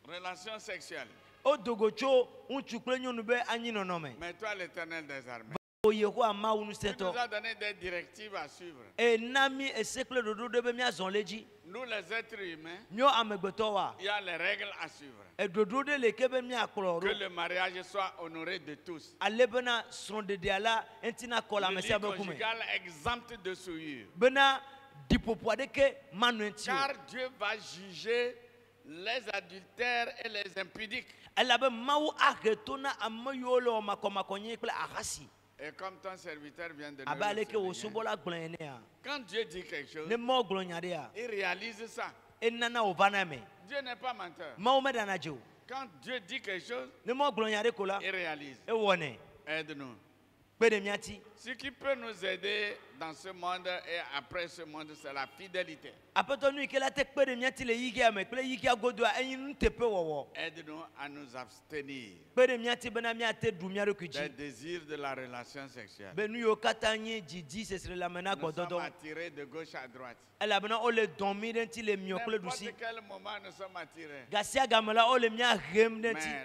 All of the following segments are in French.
Relation sexuelle. Mais toi, l'Éternel des armées, tu nous a donné des directives à suivre. Nous, les êtres humains, il y a les règles à suivre. Que le mariage soit honoré de tous. Le lit conjugal exempt de souillure. Car Dieu va juger les adultères et les impudiques. Et comme ton serviteur vient de le dire, quand Dieu dit quelque chose, il réalise ça. Dieu n'est pas menteur. Quand Dieu dit quelque chose, il réalise. Aide-nous. Ce qui peut nous aider dans ce monde et après ce monde, c'est la fidélité. Aide-nous à nous abstenir des désirs de la relation sexuelle. Nous sommes attirés de gauche à droite. N'importe quel moment nous sommes attirés. Mais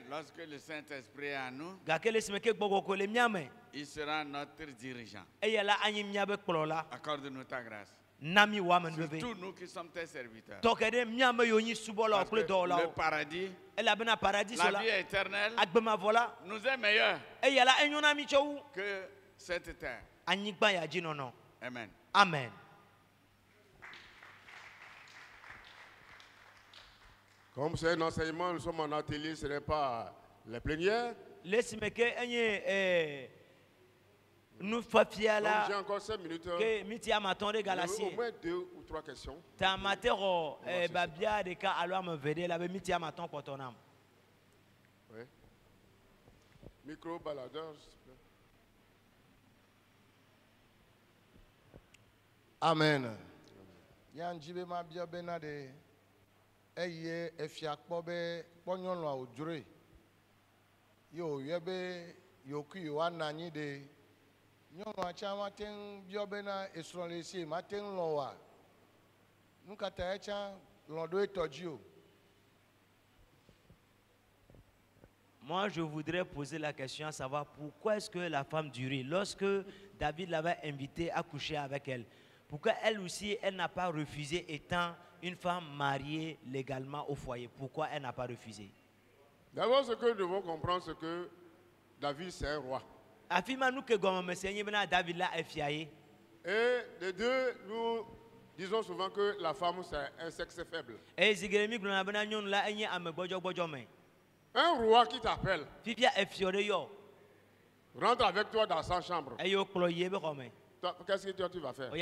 lorsque le Saint-Esprit est à nous, il sera notre dirigeant. Accorde-nous ta grâce. Surtout nous qui sommes tes serviteurs. Parce que le paradis, la vie éternelle, nous est meilleure que cette terre. Amen. Amen. Comme c'est un enseignement, nous sommes en atelier, ce n'est pas les plénières. Donc j'ai encore 5 minutes. Au moins 2 ou 3 questions. Oui. Micro baladeur, s'il vous plaît. Amen. Yanjibe ma bia benade eye efiakpo be kponyolo a ojure yo yebe yoku yo ananyi de nyɔnu atsa maten bia bena esrɔ̃lesi maten lɔ wa nukata etsa lɔ do etɔdzi o. Moi, je voudrais poser la question à savoir pourquoi est-ce que la femme d'Uri, lorsque David l'avait invitée à coucher avec elle, pourquoi elle aussi, elle n'a pas refusé étant une femme mariée légalement au foyer? Pourquoi elle n'a pas refusé? D'abord, ce que nous devons comprendre, c'est que David, c'est un roi. Et les deux, nous disons souvent que la femme, c'est un sexe faible. Un roi qui t'appelle, rentre avec toi dans sa chambre. Qu'est-ce que toi tu vas faire?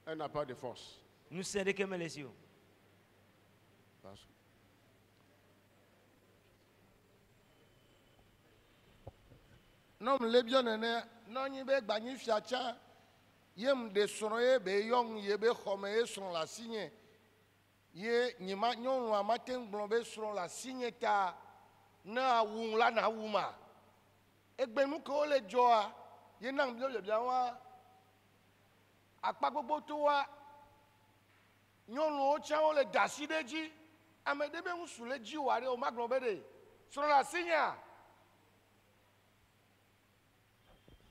Elle n'a pas de force. Non, le bien nene non yebe gbani fiacha yem de soroye be yong yebe xɔme ye srɔ̃ la signe ye nyima nyɔnu amaten gblɔ be srɔ̃ la signe ta ne awu la na awu ma egbe nu ke wo le dzɔa ye na biabia wa akpa gbogbo to wa nyɔnuwo tsã wo le dasi ɖe dzi ame ɖe be ŋusu le dzi wa ɖe o ma gblɔ be ɖe srɔ̃ la signe.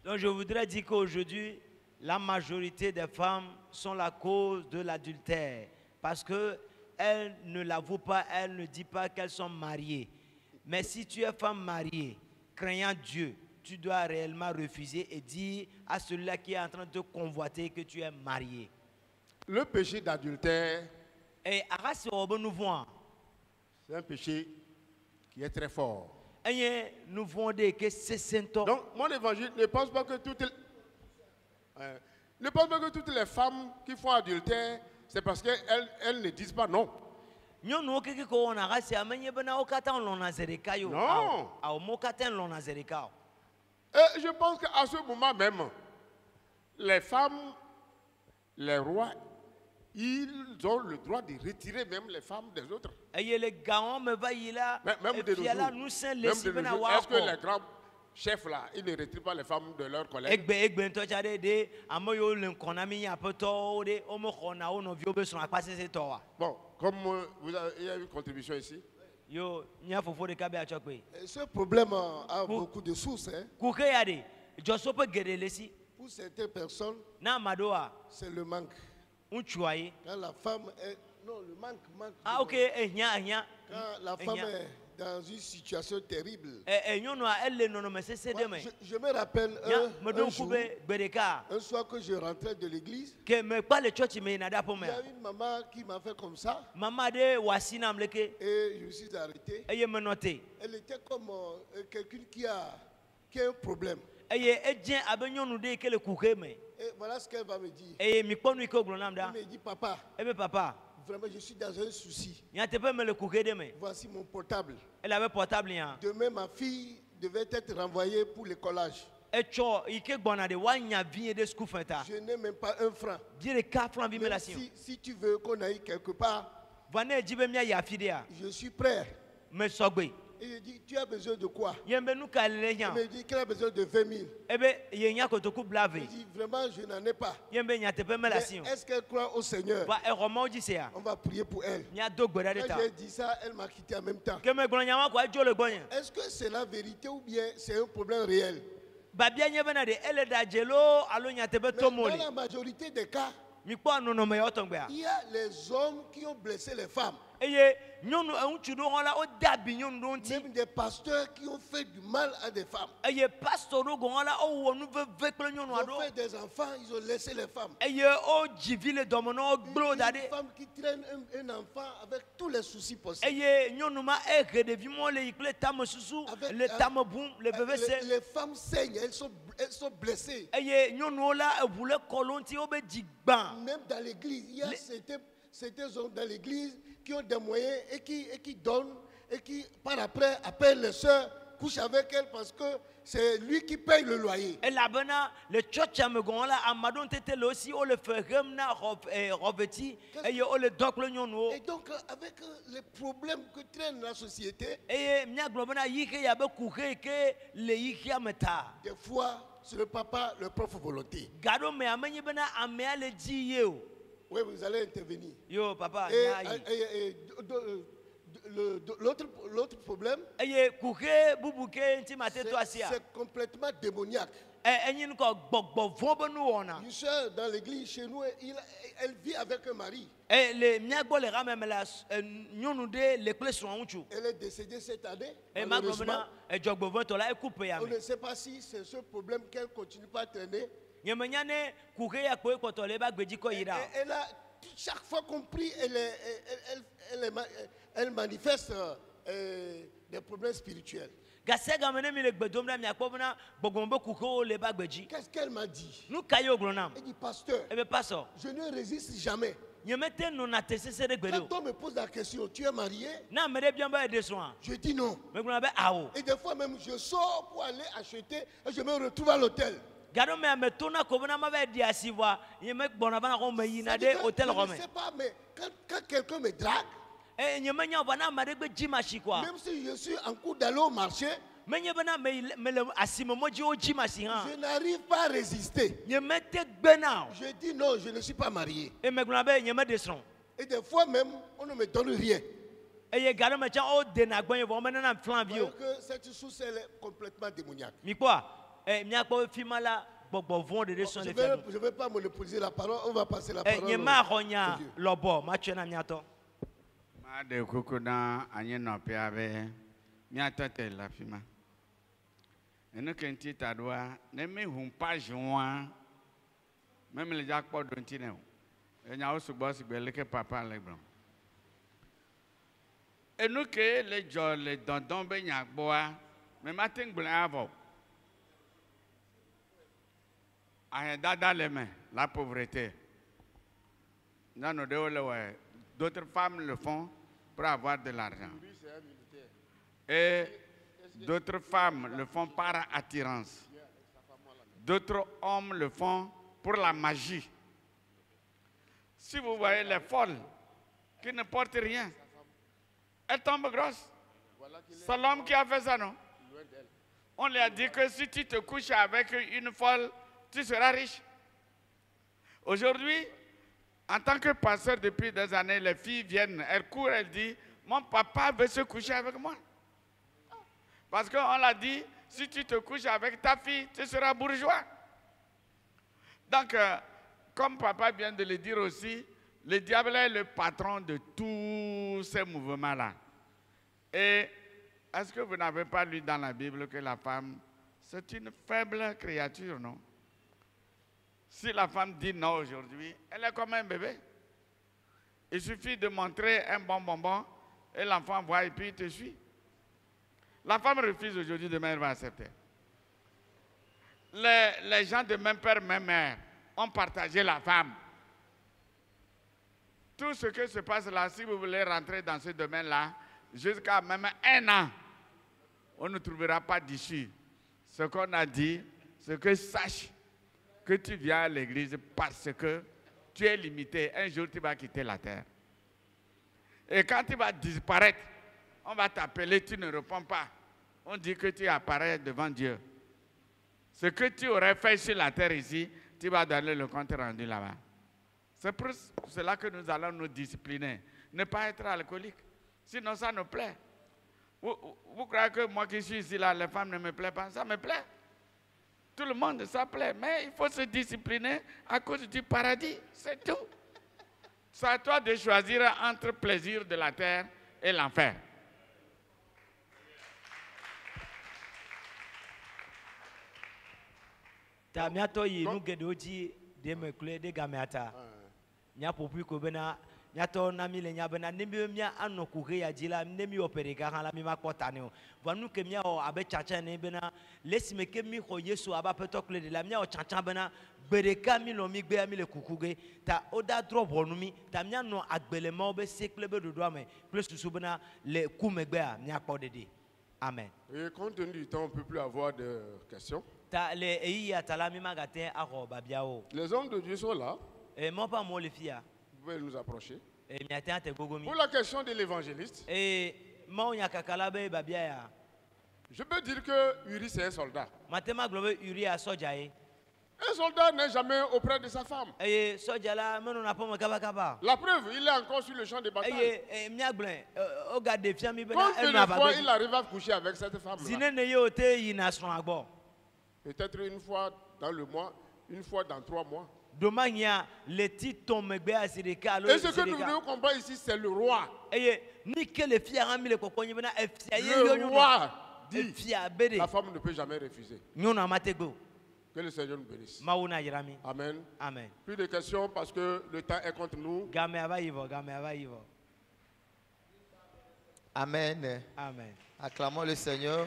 Donc je voudrais dire qu'aujourd'hui, la majorité des femmes sont la cause de l'adultère. Parce qu'elles ne l'avouent pas, elles ne disent pas qu'elles sont mariées. Mais si tu es femme mariée, craignant Dieu, tu dois réellement refuser et dire à celui-là qui est en train de te convoiter que tu es mariée. Le péché d'adultère, c'est un péché qui est très fort. Donc, mon évangile ne pense pas que toutes les femmes qui font adultère, c'est parce qu'elles ne disent pas non. Non. Et je pense qu'à ce moment même, les femmes, les rois, ils ont le droit de retirer même les femmes des autres. Même de nos jours, est-ce que les grands chefs là, ils ne retirent pas les femmes de leurs collègues. Bon, comme il y a une contribution ici. Ce problème a beaucoup de sources. Hein. Pour certaines personnes, c'est le manque. Quand la femme est... Non, le manque. Ah, ok. Quand la femme est dans une situation terrible. Je me rappelle un soir que je rentrais de l'église. Il y a une maman qui m'a fait comme ça. Et je me suis arrêté. Elle était comme quelqu'un qui a un problème. Et voilà ce qu'elle va me dire. Elle me dit, papa. Vraiment, je suis dans un souci. Voici mon portable. Demain, ma fille devait être renvoyée pour le collage. Je n'ai même pas un franc. Même si tu veux qu'on aille quelque part, je suis prêt. Et il dit, tu as besoin de quoi? Il me dit qu'il a besoin de 20 000. Il dit, vraiment, je n'en ai pas. Mais est-ce qu'elle croit au Seigneur? On va prier pour elle. Quand j'ai dit ça, elle m'a quitté en même temps. Est-ce que c'est la vérité ou bien c'est un problème réel? Mais dans la majorité des cas, il y a les hommes qui ont blessé les femmes. Même des pasteurs qui ont fait du mal à des femmes. Ils ont fait des enfants, ils ont laissé les femmes. Une femme qui traîne un enfant avec tous les soucis possibles. Les femmes saignent, elles sont blessées. Même dans l'église, il y a certains hommes dans l'église qui ont des moyens et qui donnent et qui par après appellent les sœurs, couchent avec elles parce que c'est lui qui paye le loyer. Et donc avec les problèmes que traîne la société, des fois c'est le papa, leur propre volonté. Oui, vous allez intervenir. Yo, papa. L'autre problème, c'est complètement démoniaque. Une soeur dans l'église chez nous, elle vit avec un mari. Elle est décédée cette année. Malheureusement, on ne sait pas si c'est ce problème qu'elle continue pas à traîner. Elle a, chaque fois qu'on prie, elle manifeste des problèmes spirituels. Qu'est-ce qu'elle m'a dit? Elle dit, pasteur, je ne résiste jamais. Quand on me pose la question, tu es marié? Je dis non. Et des fois même, je sors pour aller acheter et je me retrouve à l'hôtel. Je ne sais pas, mais quand quelqu'un me drague, même si je suis en cours d'aller au marché, je n'arrive pas à résister. Je dis non, je ne suis pas marié. Et des fois même, on ne me donne rien. Donc cette source est complètement démoniaque. Je ne vais pas monopoliser la parole, on va passer la parole. Même les jackpots d'un tine. Et nous avons ce papa et nous que les gens les dondons beignac bois, mais matin blanc à dada les mains, la pauvreté. D'autres femmes le font pour avoir de l'argent. Et d'autres femmes le font par attirance. D'autres hommes le font pour la magie. Si vous voyez les folles qui ne portent rien, elles tombent grosses. C'est l'homme qui a fait ça, non? On lui a dit que si tu te couches avec une folle, tu seras riche. Aujourd'hui, en tant que pasteur depuis des années, les filles viennent, elles courent, elles disent, mon papa veut se coucher avec moi. Parce qu'on l'a dit, si tu te couches avec ta fille, tu seras bourgeois. Donc, comme papa vient de le dire aussi, le diable est le patron de tous ces mouvements-là. Et est-ce que vous n'avez pas lu dans la Bible que la femme, c'est une faible créature, non? Si la femme dit non aujourd'hui, elle est comme un bébé. Il suffit de montrer un bon bonbon et l'enfant voit et puis il te suit. La femme refuse aujourd'hui, demain elle va accepter. Les gens de même père, même mère ont partagé la femme. Tout ce qui se passe là, si vous voulez rentrer dans ce domaine-là, jusqu'à même 1 an, on ne trouvera pas d'issue. Ce qu'on a dit, c'est que sache que tu viens à l'église parce que tu es limité. Un jour, tu vas quitter la terre. Et quand tu vas disparaître, on va t'appeler, tu ne réponds pas. On dit que tu apparais devant Dieu. Ce que tu aurais fait sur la terre ici, tu vas donner le compte rendu là-bas. C'est pour cela que nous allons nous discipliner. Ne pas être alcoolique. Sinon, ça nous plaît. Vous croyez que moi qui suis ici, là, les femmes ne me plaisent pas? Ça me plaît. Tout le monde, ça plaît. Mais il faut se discipliner à cause du paradis. C'est tout. C'est à toi de choisir entre plaisir de la terre et l'enfer. Ta miato yi nu gedoji de mekle de gamiata. Nya popu ko bena nyato na mi le nya bena nemi mia anoku re ya jila nemi opere ga hala mi makota ne o. Vanu ke mia o abe chacha ne bena lesime ke mi ko Yesu aba petokle de la mia o chacha bena bereka mi lo mi gbe mi le kukuge ta oda drop wonu mi ta mia no agbele ma obe sekle be dodo ame plus susu bena le kumegbe a mia kpo dede. Amen. Et compte tenu du temps, on ne peut plus avoir de questions. Les hommes de Dieu sont là. Vous pouvez nous approcher. Pour la question de l'évangéliste, je peux dire que Uri c'est un soldat. Un soldat n'est jamais auprès de sa femme. La preuve, il est encore sur le champ de bataille. Combien de fois il arrive à coucher avec cette femme-là? Peut-être une fois dans le mois, une fois dans 3 mois. Et ce que nous devons comprendre ici, c'est le roi. Le roi dit, la femme ne peut jamais refuser. Que le Seigneur nous bénisse. Amen. Amen. Plus de questions parce que le temps est contre nous. Amen. Amen. Acclamons le Seigneur.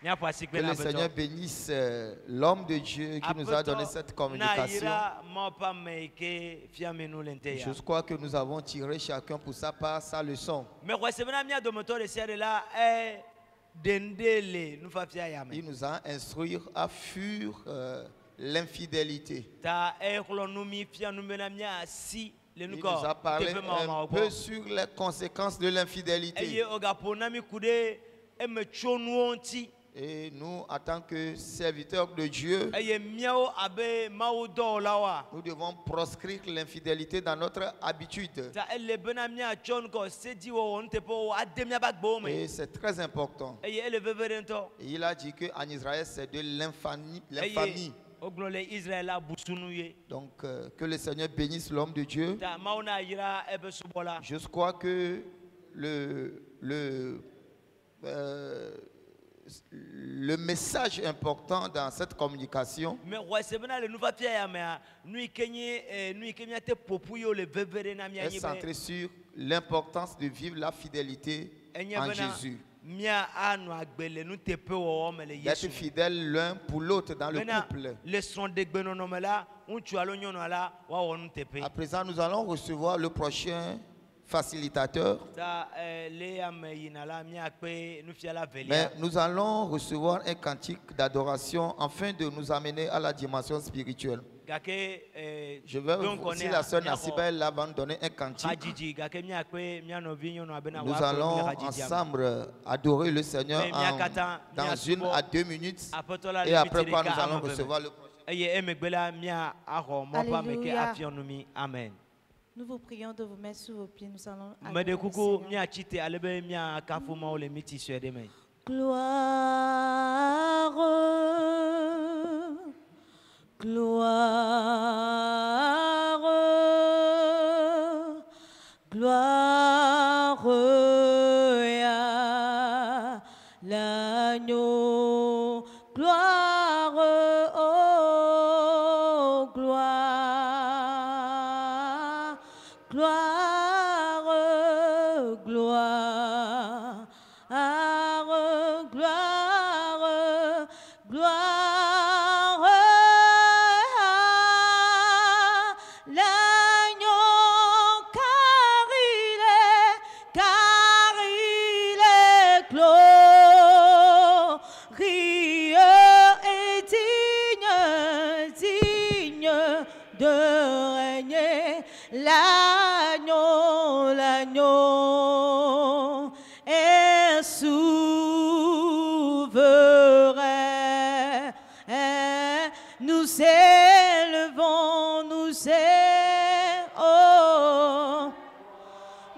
Que le Seigneur bénisse l'homme de Dieu qui nous a donné cette communication. Je crois que nous avons tiré chacun pour sa part sa leçon. Il nous a instruit à fuir l'infidélité. Il nous a parlé un peu sur les conséquences de l'infidélité. Et nous, en tant que serviteurs de Dieu, nous devons proscrire l'infidélité dans notre habitude. Et c'est très important. Et il a dit qu'en Israël, c'est de l'infamie. Donc, que le Seigneur bénisse l'homme de Dieu. Je crois que le message important dans cette communication, est centré sur l'importance de vivre la fidélité en Jésus. D'être fidèle l'un pour l'autre dans le couple. À présent, nous allons recevoir le prochain facilitateur. Mais nous allons recevoir un cantique d'adoration afin de nous amener à la dimension spirituelle. Je vais aussi la sœur Nassibel là va nous donner un cantique. Nous allons ensemble adorer le Seigneur dans 1 à 2 minutes. Et après quoi nous allons recevoir le prochain. Amen. Nous vous prions de vous mettre sur vos pieds. Nous allons gloire, gloire, gloire à l'agneau, gloire, oh gloire, gloire, gloire, gloire, gloire à l'agneau, car il est glorieux et digne de régner. L'agneau est souverain. Nous élevons,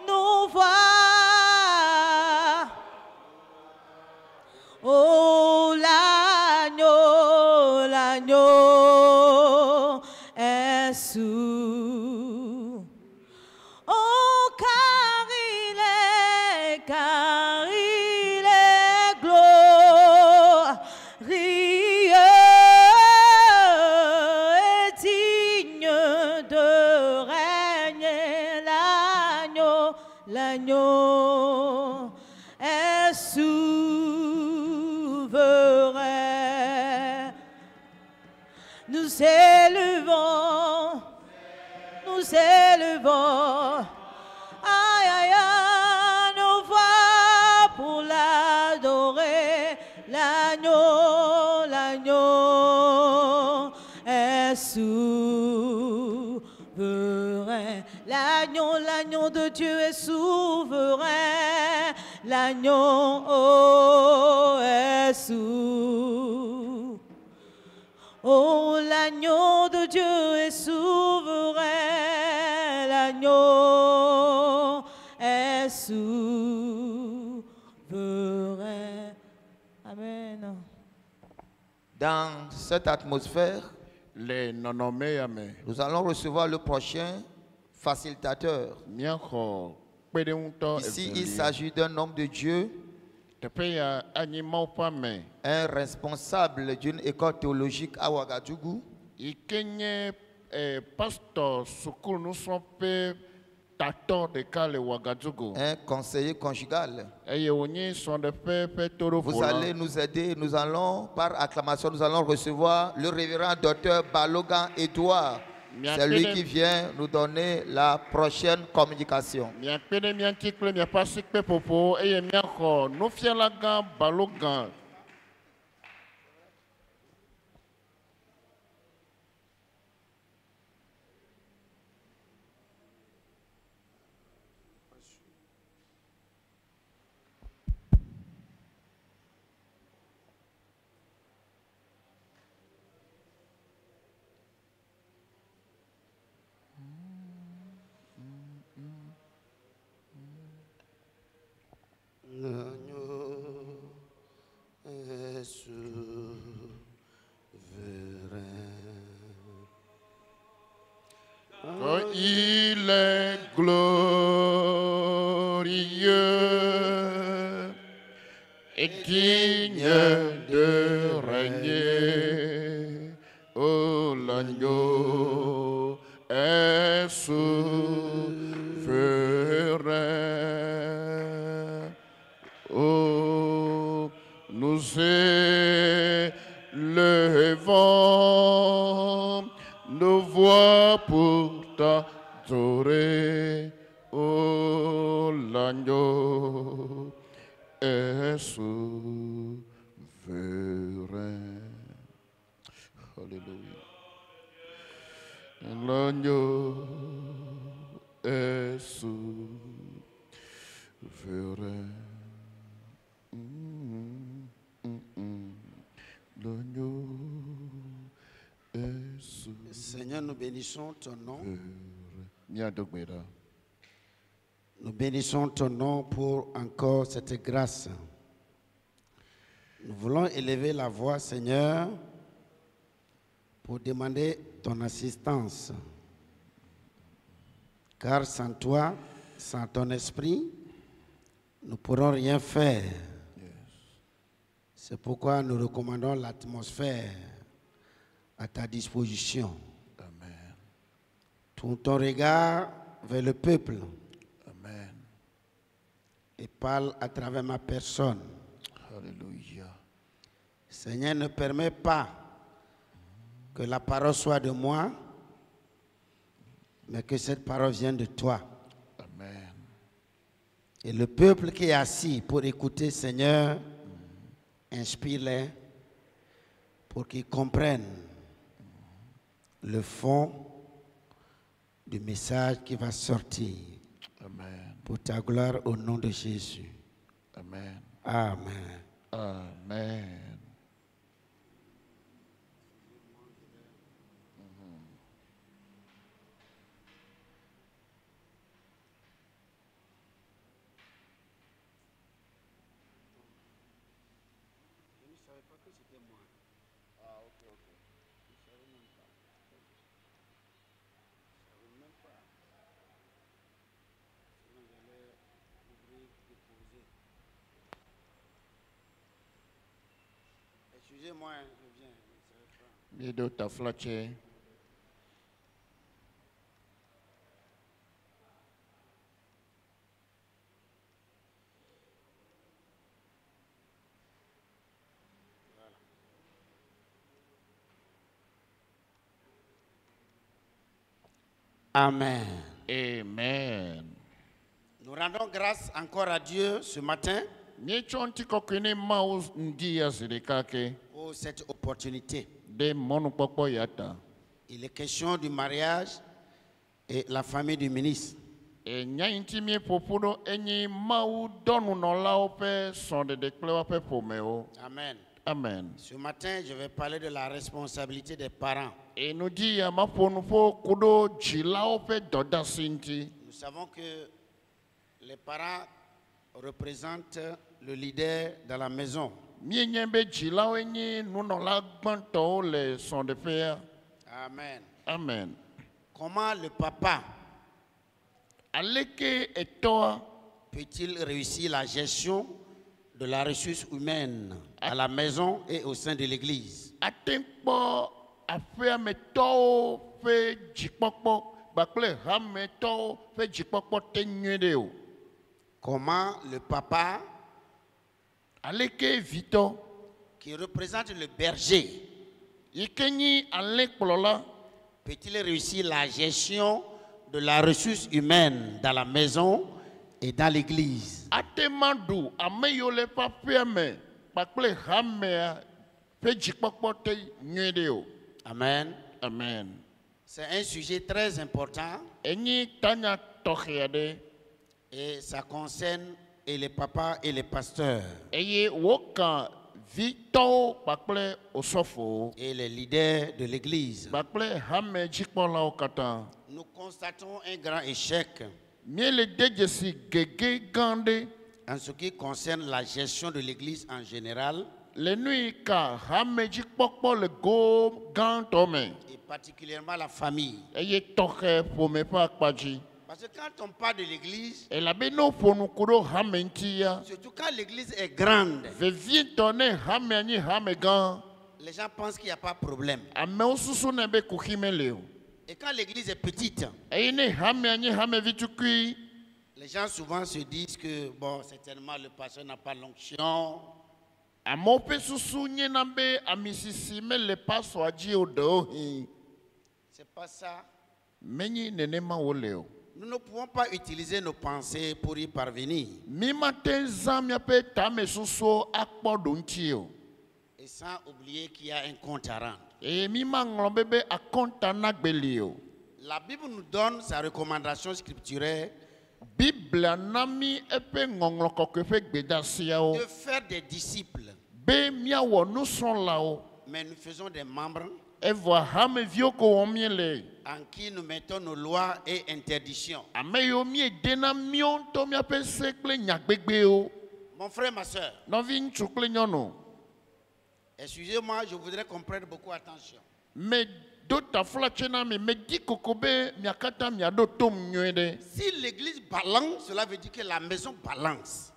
nos voix. Oh, l'agneau est souverain. Oh, car il est glorieux et digne de régner. L'agneau est souverain. Nous élevons, aïe, aïe, aïe, nos voix pour l'adorer. L'agneau est souverain. L'agneau de Dieu est souverain. L'agneau est souverain. Oh, l'agneau de Dieu est souverain. L'agneau est souverain. Amen. Dans cette atmosphère, les non-nommés, amen. Nous allons recevoir le prochain facilitateur. Ici, il s'agit d'un homme de Dieu, un responsable d'une école théologique à Ouagadougou. Un conseiller conjugal. Vous allez nous aider. Nous allons, par acclamation, nous allons recevoir le révérend docteur Balogan Edouard. C'est lui qui vient nous donner la prochaine communication. Oh, il est glorieux et digne de régner. Oh, l'agneau est souverain. Oh, nous élevons nos voix pour t'adorer. Oh, l'agneau est souverain. Alléluia. L'agneau est souverain. L'agneau est souverain. Seigneur, nous bénissons ton nom. Nous bénissons ton nom pour encore cette grâce. Nous voulons élever la voix, Seigneur, pour demander ton assistance. Car sans toi, sans ton esprit, nous ne pourrons rien faire. C'est pourquoi nous recommandons l'atmosphère à ta disposition. Amen. Tourne ton regard vers le peuple. Amen. Et parle à travers ma personne. Alléluia. Seigneur, ne permets pas que la parole soit de moi, mais que cette parole vienne de toi. Amen. Et le peuple qui est assis pour écouter, Seigneur, inspire-les pour qu'ils comprennent le fond du message qui va sortir. Amen. Pour ta gloire au nom de Jésus. Amen. Amen. Amen. Excusez-moi, je viens. Amen. Amen. Nous rendons grâce encore à Dieu ce matin pour cette opportunité. Il est question du mariage et la famille du ministre. Amen. Amen. Ce matin, je vais parler de la responsabilité des parents. Et nous savons que les parents représentent le leader dans la maison. Amen. Amen. Comment le papa peut-il réussir la gestion de la ressource humaine à la maison et au sein de l'église? Comment le papa qui représente le berger peut-il réussir la gestion de la ressource humaine dans la maison et dans l'église? Amen. Amen. C'est un sujet très important et ça concerne et les papas et les pasteurs et les leaders de l'église. Nous constatons un grand échec en ce qui concerne la gestion de l'église en général et particulièrement la famille. Parce que quand on parle de l'église, surtout quand l'église est grande, les gens pensent qu'il n'y a pas de problème. Et quand l'église est petite, les gens souvent se disent que, bon, certainement le pasteur n'a pas l'onction. C'est pas ça. Nous ne pouvons pas utiliser nos pensées pour y parvenir. Et sans oublier qu'il y a un compte à rendre. La Bible nous donne sa recommandation scripturaire de faire des disciples. Mais nous faisons des membres en qui nous mettons nos lois et interdictions. Mon frère, ma soeur, excusez-moi, je voudrais qu'on prenne beaucoup attention. Si l'église balance, cela veut dire que la maison balance.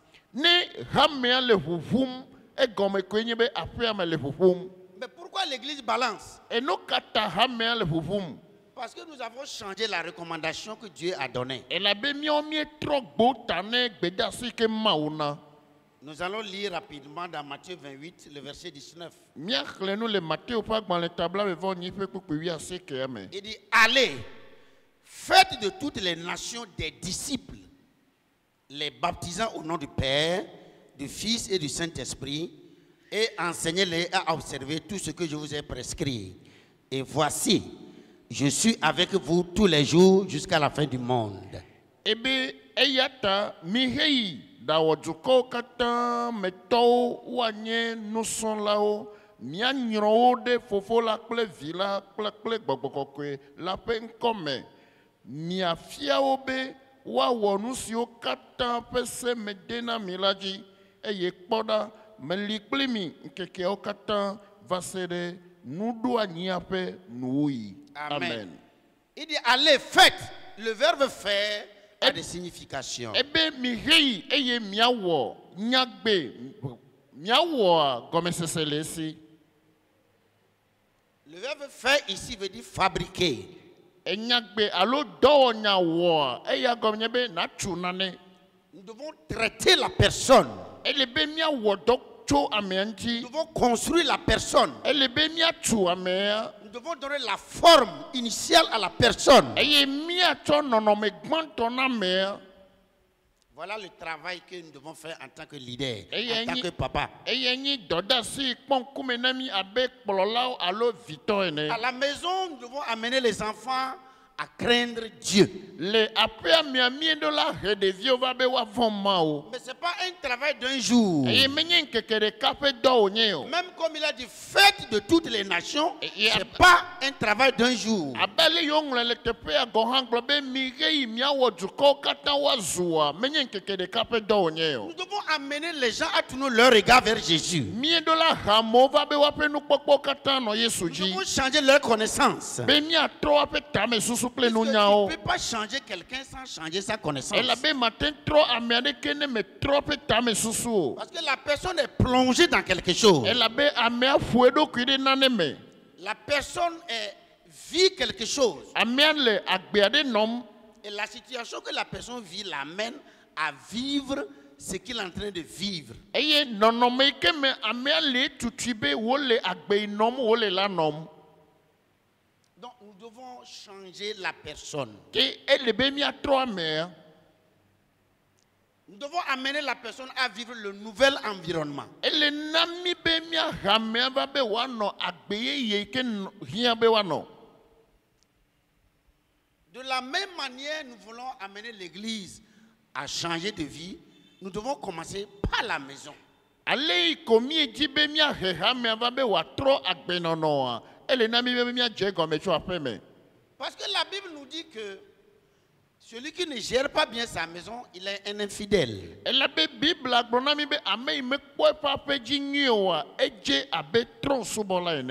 Mais pourquoi l'église balance? Parce que nous avons changé la recommandation que Dieu a donnée. Nous allons lire rapidement dans Matthieu 28, le verset 19. Il dit, allez, faites de toutes les nations des disciples, les baptisant au nom du Père, du Fils et du Saint-Esprit, et enseignez-les à observer tout ce que je vous ai prescrit. Et voici, je suis avec vous tous les jours jusqu'à la fin du monde. Amen. Il dit allez, faites. Le verbe faire a des significations. Le verbe faire ici veut dire fabriquer. Nous devons traiter la personne. Nous devons construire la personne. Nous devons donner la forme initiale à la personne. Voilà le travail que nous devons faire en tant que leader, en tant que papa. À la maison, nous devons amener les enfants à craindre Dieu. Mais ce n'est pas un travail d'un jour. Même comme il a dit, faites de toutes les nations, ce n'est pas un travail d'un jour. Nous devons amener les gens à tourner leur regard vers Jésus. Nous devons changer leur connaissance. Parce que tu ne peux pas changer quelqu'un sans changer sa connaissance. Parce que la personne est plongée dans quelque chose. La personne vit quelque chose. Et la situation que la personne vit l'amène à vivre ce qu'il est en train de vivre. Donc nous devons changer la personne. Nous devons amener la personne à vivre le nouvel environnement. De la même manière, nous voulons amener l'Église à changer de vie. Nous devons commencer par la maison. Parce que la Bible nous dit que celui qui ne gère pas bien sa maison, il est un infidèle.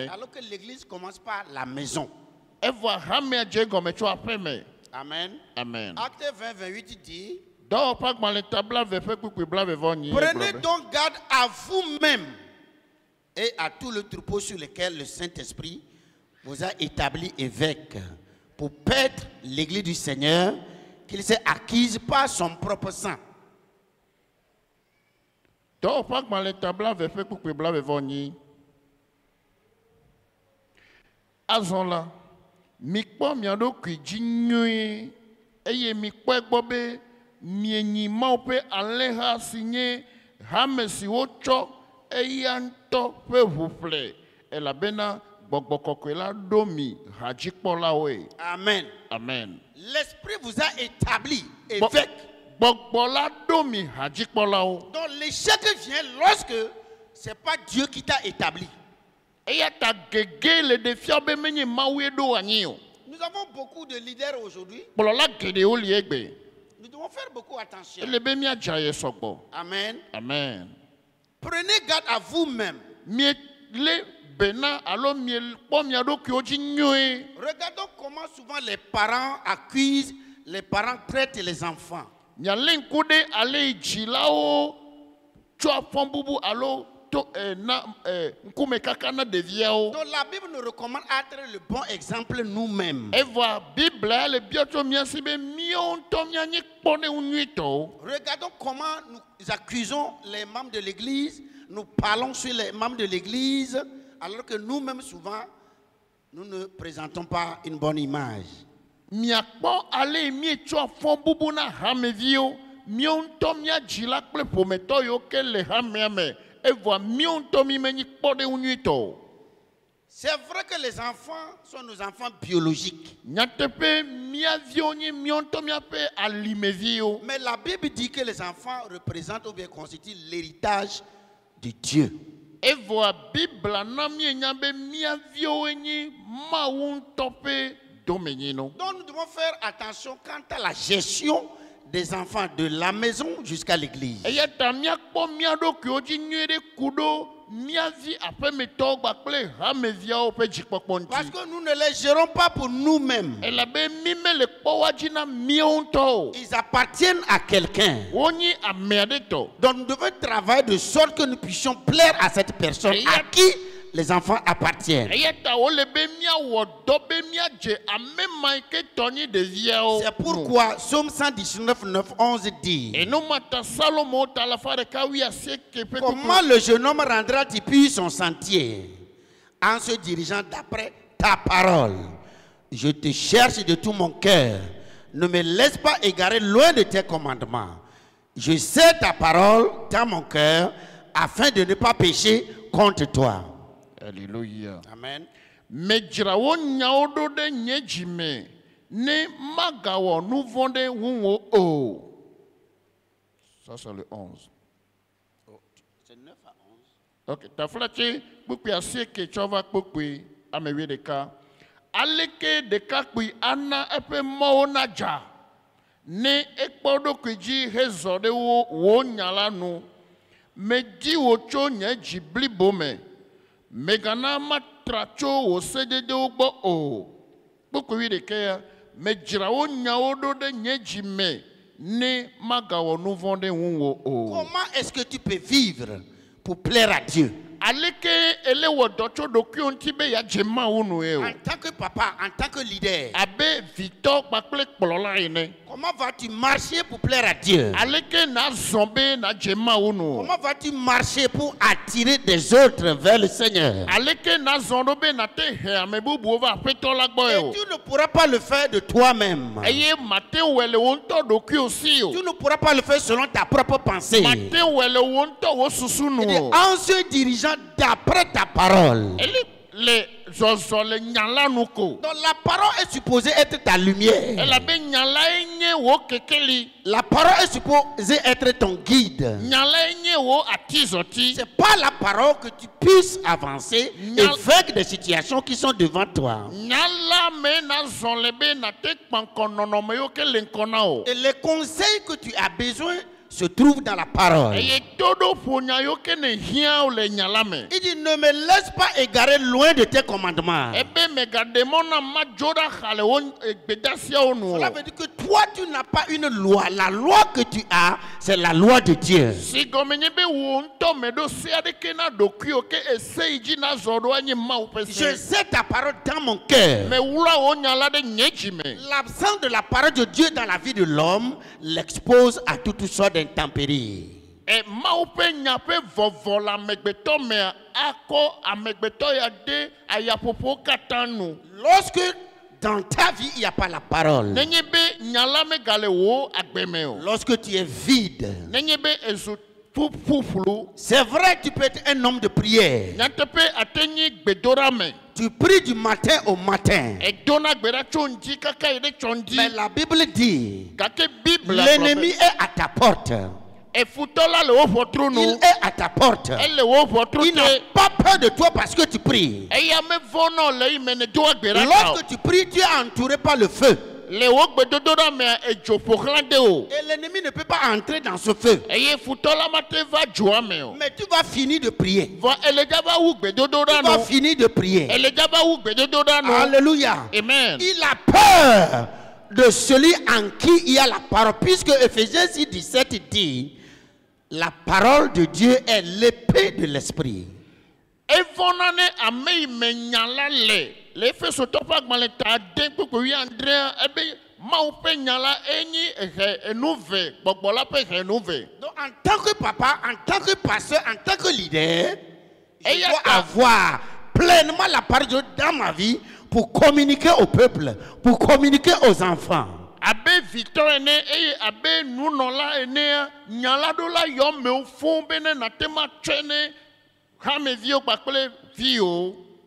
Alors que l'Église commence par la maison. Amen. Amen. Acte 20, 28 dit, prenez donc garde à vous-même et à tout le troupeau sur lequel le Saint-Esprit vous a établi évêque pour paître l'église du Seigneur qu'il s'est acquise par son propre sang. eye mi kwe gbobe mienyi maupe aleha sinye hamesi wocho eyanto pe vufle elabena gbogbokokwela domi hajikpola we. Amen. Amen. L'esprit vous a établi évêque. Gbogbola domi hajikpola o. Donc l'échec vient lorsque c'est pas Dieu qui t'a établi. Eyata gege le défi obemenye mawe do anyo. Nous avons beaucoup de leaders aujourd'hui. Nous devons faire beaucoup attention. Amen. Amen. Prenez garde à vous-même. Regardons comment souvent les parents accusent, les parents traitent les enfants. Donc la Bible nous recommande d'être le bon exemple nous-mêmes. Regardons comment nous accusons les membres de l'église, nous parlons sur les membres de l'église, alors que nous-mêmes souvent, nous ne présentons pas une bonne image. C'est vrai que les enfants sont nos enfants biologiques. Mais la Bible dit que les enfants représentent ou bien constituent l'héritage de Dieu. Donc nous devons faire attention quant à la gestion des enfants de la maison jusqu'à l'église. Parce que nous ne les gérons pas pour nous-mêmes. Ils appartiennent à quelqu'un. Donc nous devons travailler de sorte que nous puissions plaire à cette personne à qui les enfants appartiennent. C'est pourquoi Psaume 119, 9, 11 dit: comment le jeune homme rendra-t-il puis son sentier en se dirigeant d'après ta parole? Je te cherche de tout mon cœur. Ne me laisse pas égarer loin de tes commandements. Je sais ta parole dans mon cœur afin de ne pas pécher contre toi. Alléluia. Amen. Mejrawo nyaodo de nyejime ne magawo nous vonde wunwo o. Ça c'est le 11. Oh, c'est 9 à 11. OK, ta flache bukwi asie ke chova bukwi amewe de ka. Aleke de ka kui ana epe mo naja. Ne ekpodo kwiji hezode wo nyala nu. Meji wo cho nyejibli bome. Megana matracho o sedede ogbo o. Bukwi de ke mejrawo nyaodo de nyejime ne magawo nous vonde wunwo o. Comment est-ce que tu peux vivre pour plaire à Dieu? En tant que papa, en tant que leader, comment vas-tu marcher pour plaire à Dieu? Comment vas-tu marcher pour attirer des autres vers le Seigneur? Et tu ne pourras pas le faire de toi-même. Tu ne pourras pas le faire selon ta propre pensée. Et en se dirigeant d'après ta parole. Donc la parole est supposée être ta lumière. La parole est supposée être ton guide. C'est pas la parole que tu puisses avancer avec des situations qui sont devant toi. Et les conseils que tu as besoin se trouve dans la parole. Il dit: ne me laisse pas égarer loin de tes commandements. Cela veut dire que toi tu n'as pas une loi. La loi que tu as, c'est la loi de Dieu. Je sais ta parole dans mon cœur. L'absence de la parole de Dieu dans la vie de l'homme l'expose à toutes sortes d'intempéries. Lorsque dans ta vie, il n'y a pas la parole. Lorsque tu es vide, c'est vrai, tu peux être un homme de prière. Tu pries du matin au matin. Mais la Bible dit, l'ennemi est à ta porte. Il est à ta porte. Il n'a pas peur de toi parce que tu pries. Lorsque tu pries, tu es entouré par le feu. Et l'ennemi ne peut pas entrer dans ce feu. Mais tu vas finir de prier. Tu vas finir de prier. Alléluia. Amen. Il a peur de celui en qui il y a la parole. Puisque Ephésiens 6:17 dit, la parole de Dieu est l'épée de l'esprit. Donc en tant que papa, en tant que pasteur, en tant que leader, je dois avoir pleinement la parole de Dieu dans ma vie pour communiquer au peuple, pour communiquer aux enfants.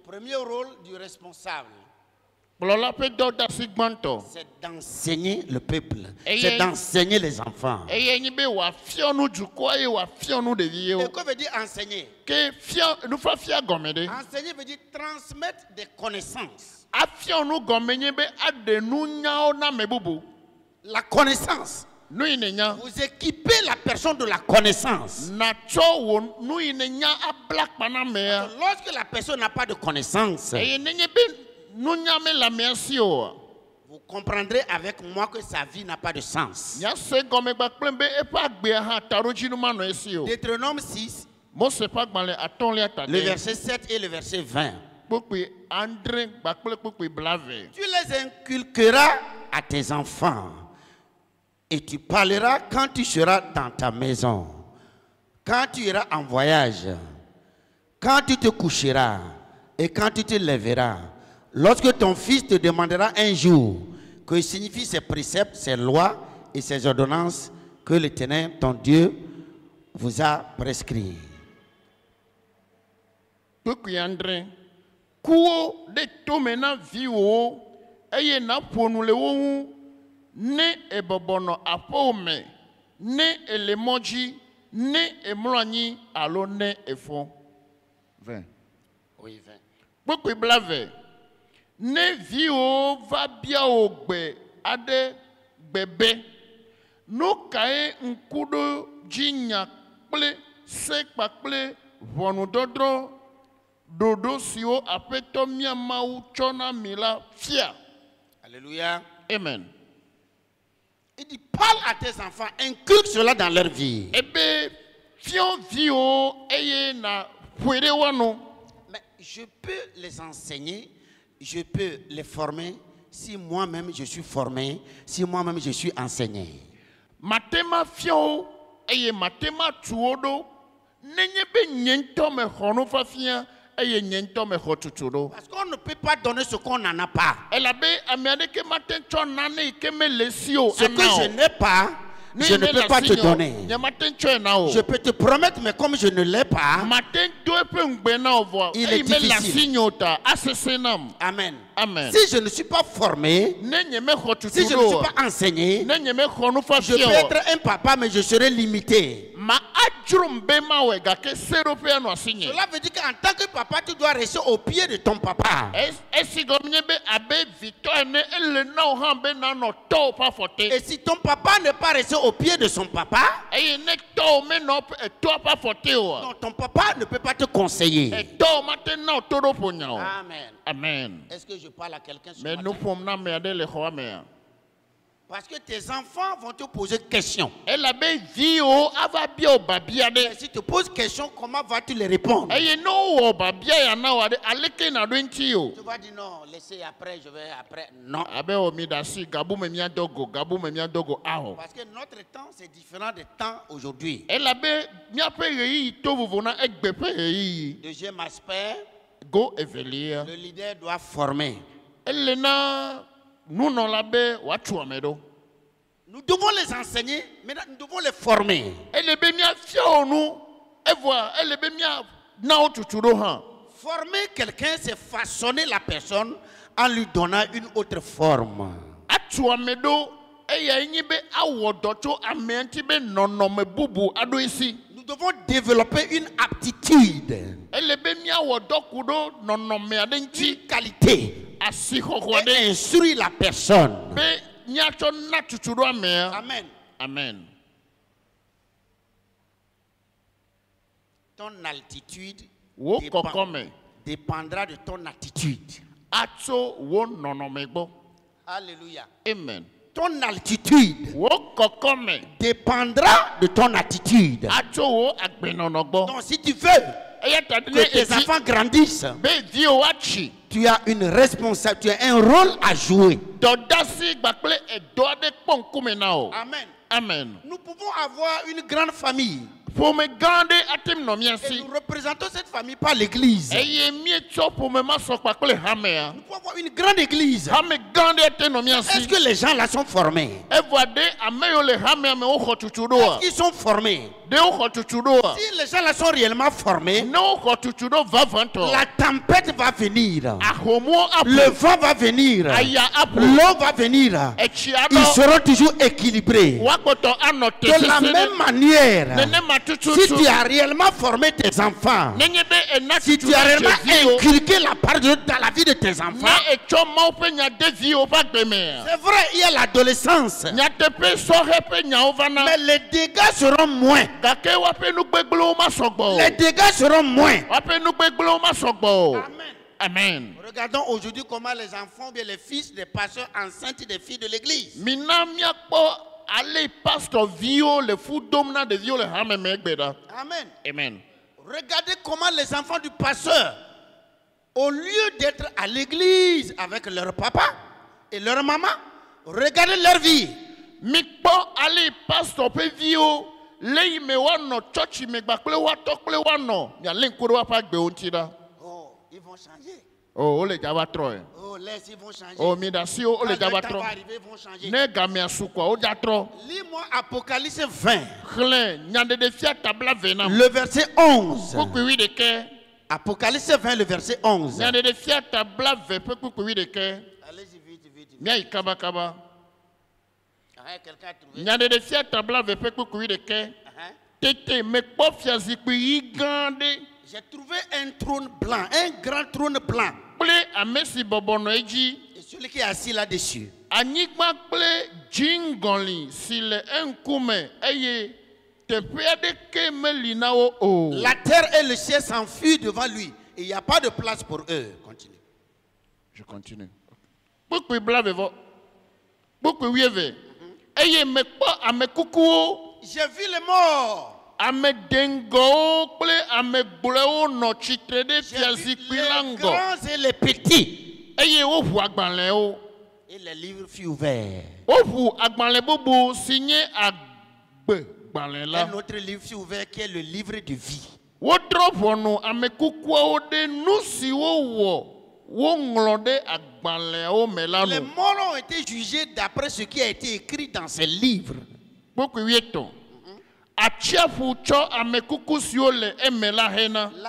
Premier rôle du responsable, c'est d'enseigner le peuple, c'est d'enseigner les enfants. Et quoi veut dire enseigner? Enseigner veut dire transmettre des connaissances. La connaissance. Vous équipez la personne de la connaissance. Lorsque la personne n'a pas de connaissance, vous comprendrez avec moi que sa vie n'a pas de sens. Deutéronome 6, le verset 7 et le verset 20. Tu les inculqueras à tes enfants et tu parleras quand tu seras dans ta maison, quand tu iras en voyage, quand tu te coucheras et quand tu te lèveras. Lorsque ton fils te demandera un jour que signifient ces préceptes, ces lois et ces ordonnances que l'Éternel, ton Dieu, vous a prescrits. Ne ebobono apome ne elemoji ne emloigni alo ne efon 20. Oui, 20. Beaucoup blave ne vio va bia ogbe ade bebe no kae nkudo jinya ple se kpakple vonu dodro dodo sio apeto mia mau chona mila fia. Alléluia. Amen. Il dit, parle à tes enfants, inculque cela dans leur vie. Mais je peux les enseigner, je peux les former si moi-même je suis formé, si moi-même je suis enseigné. Matema fio eye matema tuodo nenye be nyento me hono fafia. Parce qu'on ne peut pas donner ce qu'on n'en a pas. Ce que je n'ai pas, je ne peux pas te donner. Je peux te promettre, mais comme je ne l'ai pas, il est difficile. Amen. Amen. Si je ne suis pas formé, si je ne suis pas enseigné, je peux être un papa, mais je serai limité. Cela veut dire qu'en tant que papa, tu dois rester au pied de ton papa. Et si ton papa n'est pas resté au pied de son papa, non, ton papa ne peut pas te conseiller. Amen. Amen. Est-ce que je parle à quelqu'un ce matin? Parce que tes enfants vont te poser question. Si tu te poses question, comment vas-tu les répondre? Tu vas dire non, laissez après, je vais après. Non. Parce que notre temps, c'est différent des temps aujourd'hui. Deuxième aspect, le leader doit former. Nous devons les enseigner, mais nous devons les former. Former quelqu'un, c'est façonner la personne en lui donnant une autre forme. Nous devons développer une aptitude, une qualité, et instruire la personne. Amen. Amen. Ton altitude dépendra de ton attitude. Alléluia. Amen. Ton altitude dépendra de ton attitude. Donc si tu veux que tes enfants grandissent, tu as une responsabilité, tu as un rôle à jouer. Amen. Amen. Nous pouvons avoir une grande famille. Et nous représentons cette famille par l'église. Nous pouvons avoir une grande église. Est-ce que les gens là sont formés? Est-ce qu'ils sont formés? Si les gens là sont réellement formés, la tempête va venir, le vent va venir, l'eau va venir, ils seront toujours équilibrés. De la même manière, si tu as réellement formé tes enfants, si tu as réellement inculqué la part de Dieu dans la vie de tes enfants, c'est vrai, il y a l'adolescence, mais les dégâts seront moins. Les dégâts seront moins. Amen. Amen. Regardons aujourd'hui comment les enfants, bien les fils des pasteurs enceintent des filles de l'église. Amen. Amen. Regardez comment les enfants du pasteur, au lieu d'être à l'église avec leur papa et leur maman, regardez leur vie. Oh, ils vont changer. Oh, les gars, trop. Oh, laisse, ils vont changer. Oh, midasio, oh, les gars, trop. Ils vont changer. Lis-moi Apocalypse 20. Le verset 11. Apocalypse 20, le verset 11. Allez-y, vite, vite. Quelqu'un a trouvé. J'ai trouvé un trône blanc, un grand trône blanc. Et celui qui est assis là-dessus. La terre et le ciel s'enfuient devant lui. Et il n'y a pas de place pour eux. Continue. Je continue. J'ai vu les morts. J'ai vu les grands et les petits. Et les livres furent ouverts. Un autre livre fut ouvert qui est le livre de vie. Les morts ont été jugés d'après ce qui a été écrit dans ces livres. La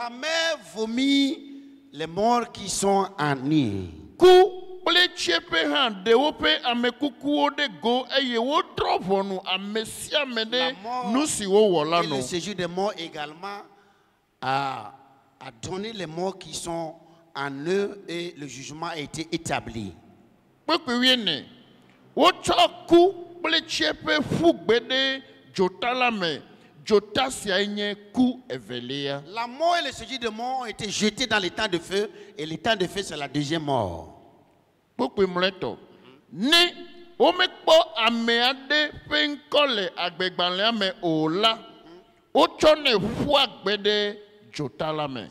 mer vomit les morts qui sont en nid. Et le séjour des morts également a donné les morts qui sont en eux et le jugement a été établi. La mort et le séjour des morts ont été jetés dans les temps de feu et les temps de feu c'est la deuxième mort.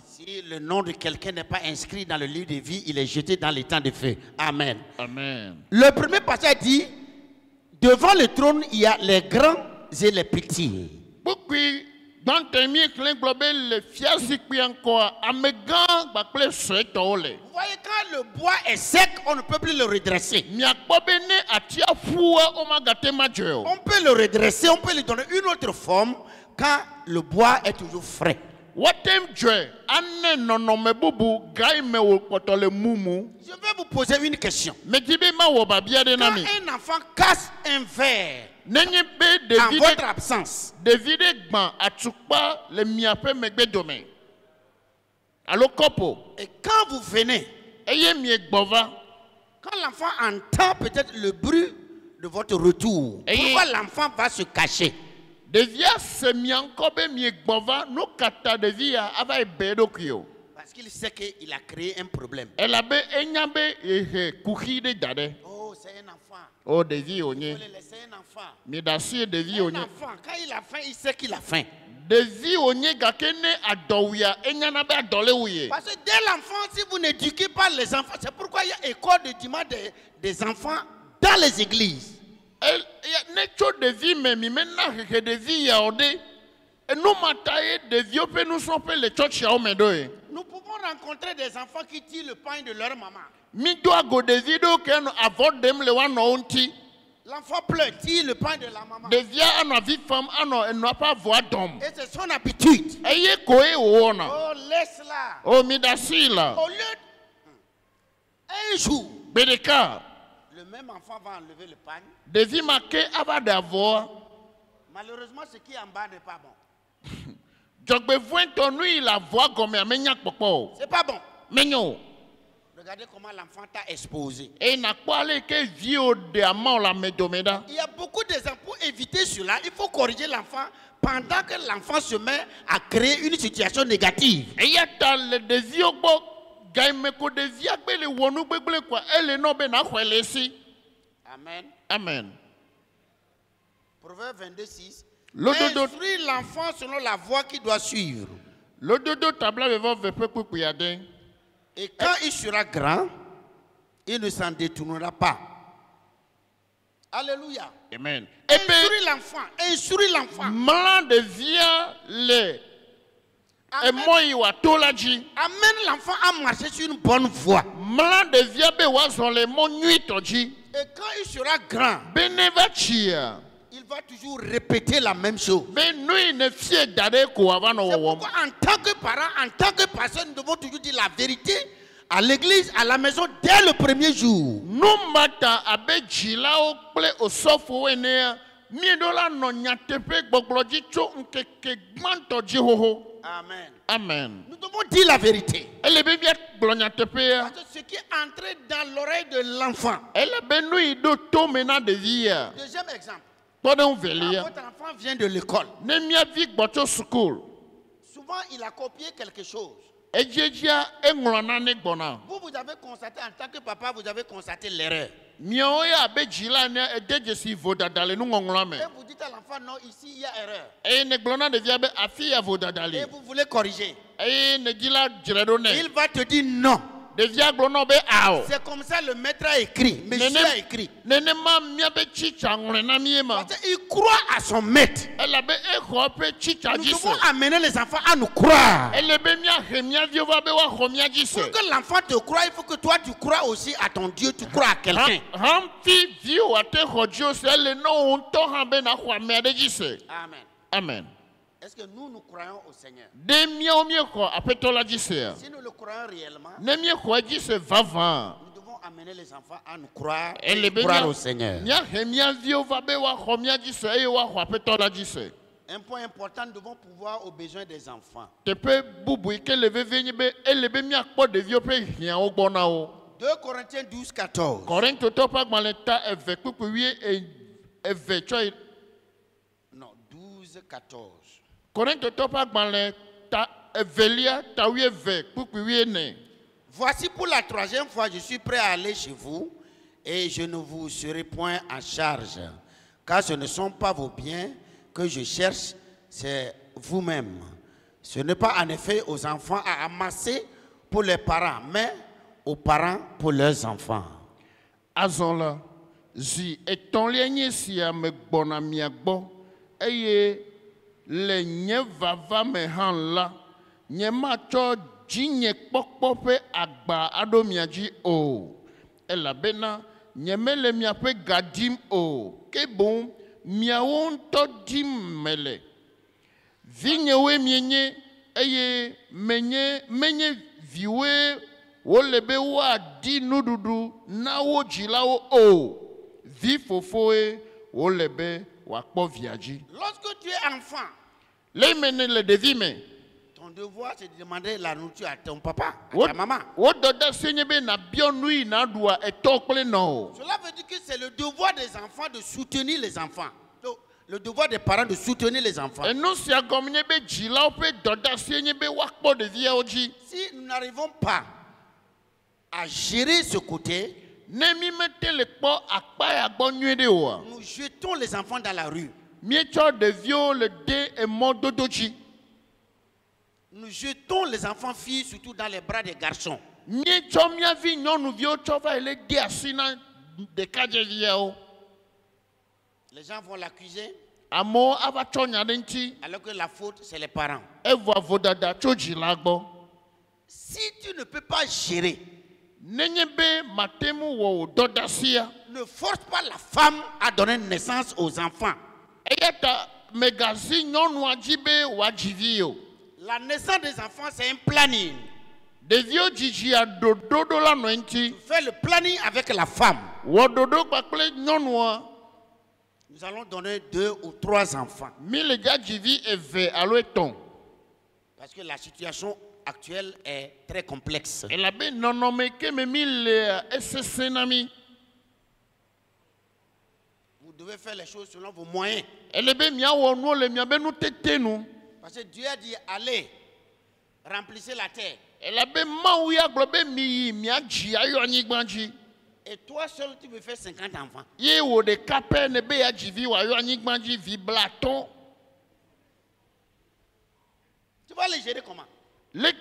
Si le nom de quelqu'un n'est pas inscrit dans le livre de vie, il est jeté dans les temps de feu. Amen. Amen. Le premier passage dit, devant le trône, il y a les grands et les petits. Vous voyez, quand le bois est sec, on ne peut plus le redresser. On peut le redresser, on peut lui donner une autre forme quand le bois est toujours frais. Je vais vous poser une question. Quand un enfant casse un verre en votre absence, et quand vous venez, quand l'enfant entend peut-être le bruit de votre retour, pourquoi l'enfant va se cacher? Parce qu'il sait qu'il a créé un problème. Oh, c'est un enfant. Oh, il faut le laisser un enfant. Un enfant, quand il a faim, il sait qu'il a faim. Parce que dès l'enfant, si vous n'éduquez pas les enfants, c'est pourquoi il y a école de dimanche des enfants dans les églises. Nous pouvons rencontrer des enfants qui tirent le pain de leur maman. L'enfant pleure, tire le pain de la maman. Et c'est son habitude. Oh, laisse-la. Oh, midasila. Au lieu un jour, le même enfant va enlever le pain. Malheureusement, ce qui est en bas n'est pas bon. C'est pas bon. Regardez comment l'enfant t'a exposé. Il y a beaucoup d'exemples pour éviter cela. Il faut corriger l'enfant pendant que l'enfant se met à créer une situation négative. Amen. Amen. Proverbe 22:6. Instruis l'enfant selon la voie qu'il doit suivre. Et quand il sera grand, il ne s'en détournera pas. Alléluia. Amen. Instruis l'enfant. Instruis l'enfant. Amène l'enfant à marcher sur une bonne voie. Et quand il sera grand, il va toujours répéter la même chose. C'est pourquoi en tant que parent, en tant que pasteur, nous devons toujours dire la vérité à l'église, à la maison, dès le premier jour. Amen. Amen. Nous devons dire la vérité. Parce que ce qui est entré dans l'oreille de l'enfant. Deuxième exemple. Quand votre enfant vient de l'école, souvent il a copié quelque chose. Vous avez constaté, en tant que papa, vous avez constaté l'erreur. Et vous dites à l'enfant, non, ici il y a erreur. Et vous voulez corriger. Il va te dire non. C'est comme ça le maître a écrit. Monsieur a écrit. Parce qu'il croit à son maître. Nous devons amener les enfants à nous croire. Pour que l'enfant te croie, il faut que toi tu crois aussi à ton Dieu, tu crois à quelqu'un. Amen. Amen. Est-ce que nous croyons au Seigneur? Si nous le croyons réellement, nous devons amener les enfants à nous croire et croire au Seigneur. Un point important, nous devons pouvoir aux besoins des enfants. 2 Corinthiens 12:14. Non, 12:14. Voici pour la 3e fois, je suis prêt à aller chez vous et je ne vous serai point en charge. Car ce ne sont pas vos biens que je cherche, c'est vous-même. Ce n'est pas en effet aux enfants à amasser pour les parents, mais aux parents pour leurs enfants. Azola, zi etonlianye si ame bona miagbo, eye le nye vava me han la, nye macho jinye pokpope agba adomiaji o. elabena nyemele miape gadim o ke bon miawon todim mele vinyewe mienye eye menye viwe wolebe wa di nududu na wo jilawo o vi fofoe wolebe wakpo viaji. Lorsque tu es enfant, les mene le devime. Ton devoir c'est de demander la nourriture à ton papa, à ta maman. Cela veut dire que c'est le devoir des enfants de soutenir les enfants. Donc, le devoir des parents de soutenir les enfants. Si nous n'arrivons pas à gérer ce côté, nous jetons les enfants dans la rue. Nous jetons les enfants filles surtout dans les bras des garçons. Les gens vont l'accuser alors que la faute c'est les parents. Si tu ne peux pas gérer, ne force pas la femme à donner naissance aux enfants. La naissance des enfants, c'est un planning. Tu fais le planning avec la femme. Nous allons donner 2 ou 3 enfants. Parce que la situation actuelle est très complexe. Vous devez faire les choses selon vos moyens. Parce que Dieu a dit, allez, remplissez la terre. Et toi seul, tu veux faire 50 enfants. Tu vas les gérer comment? Même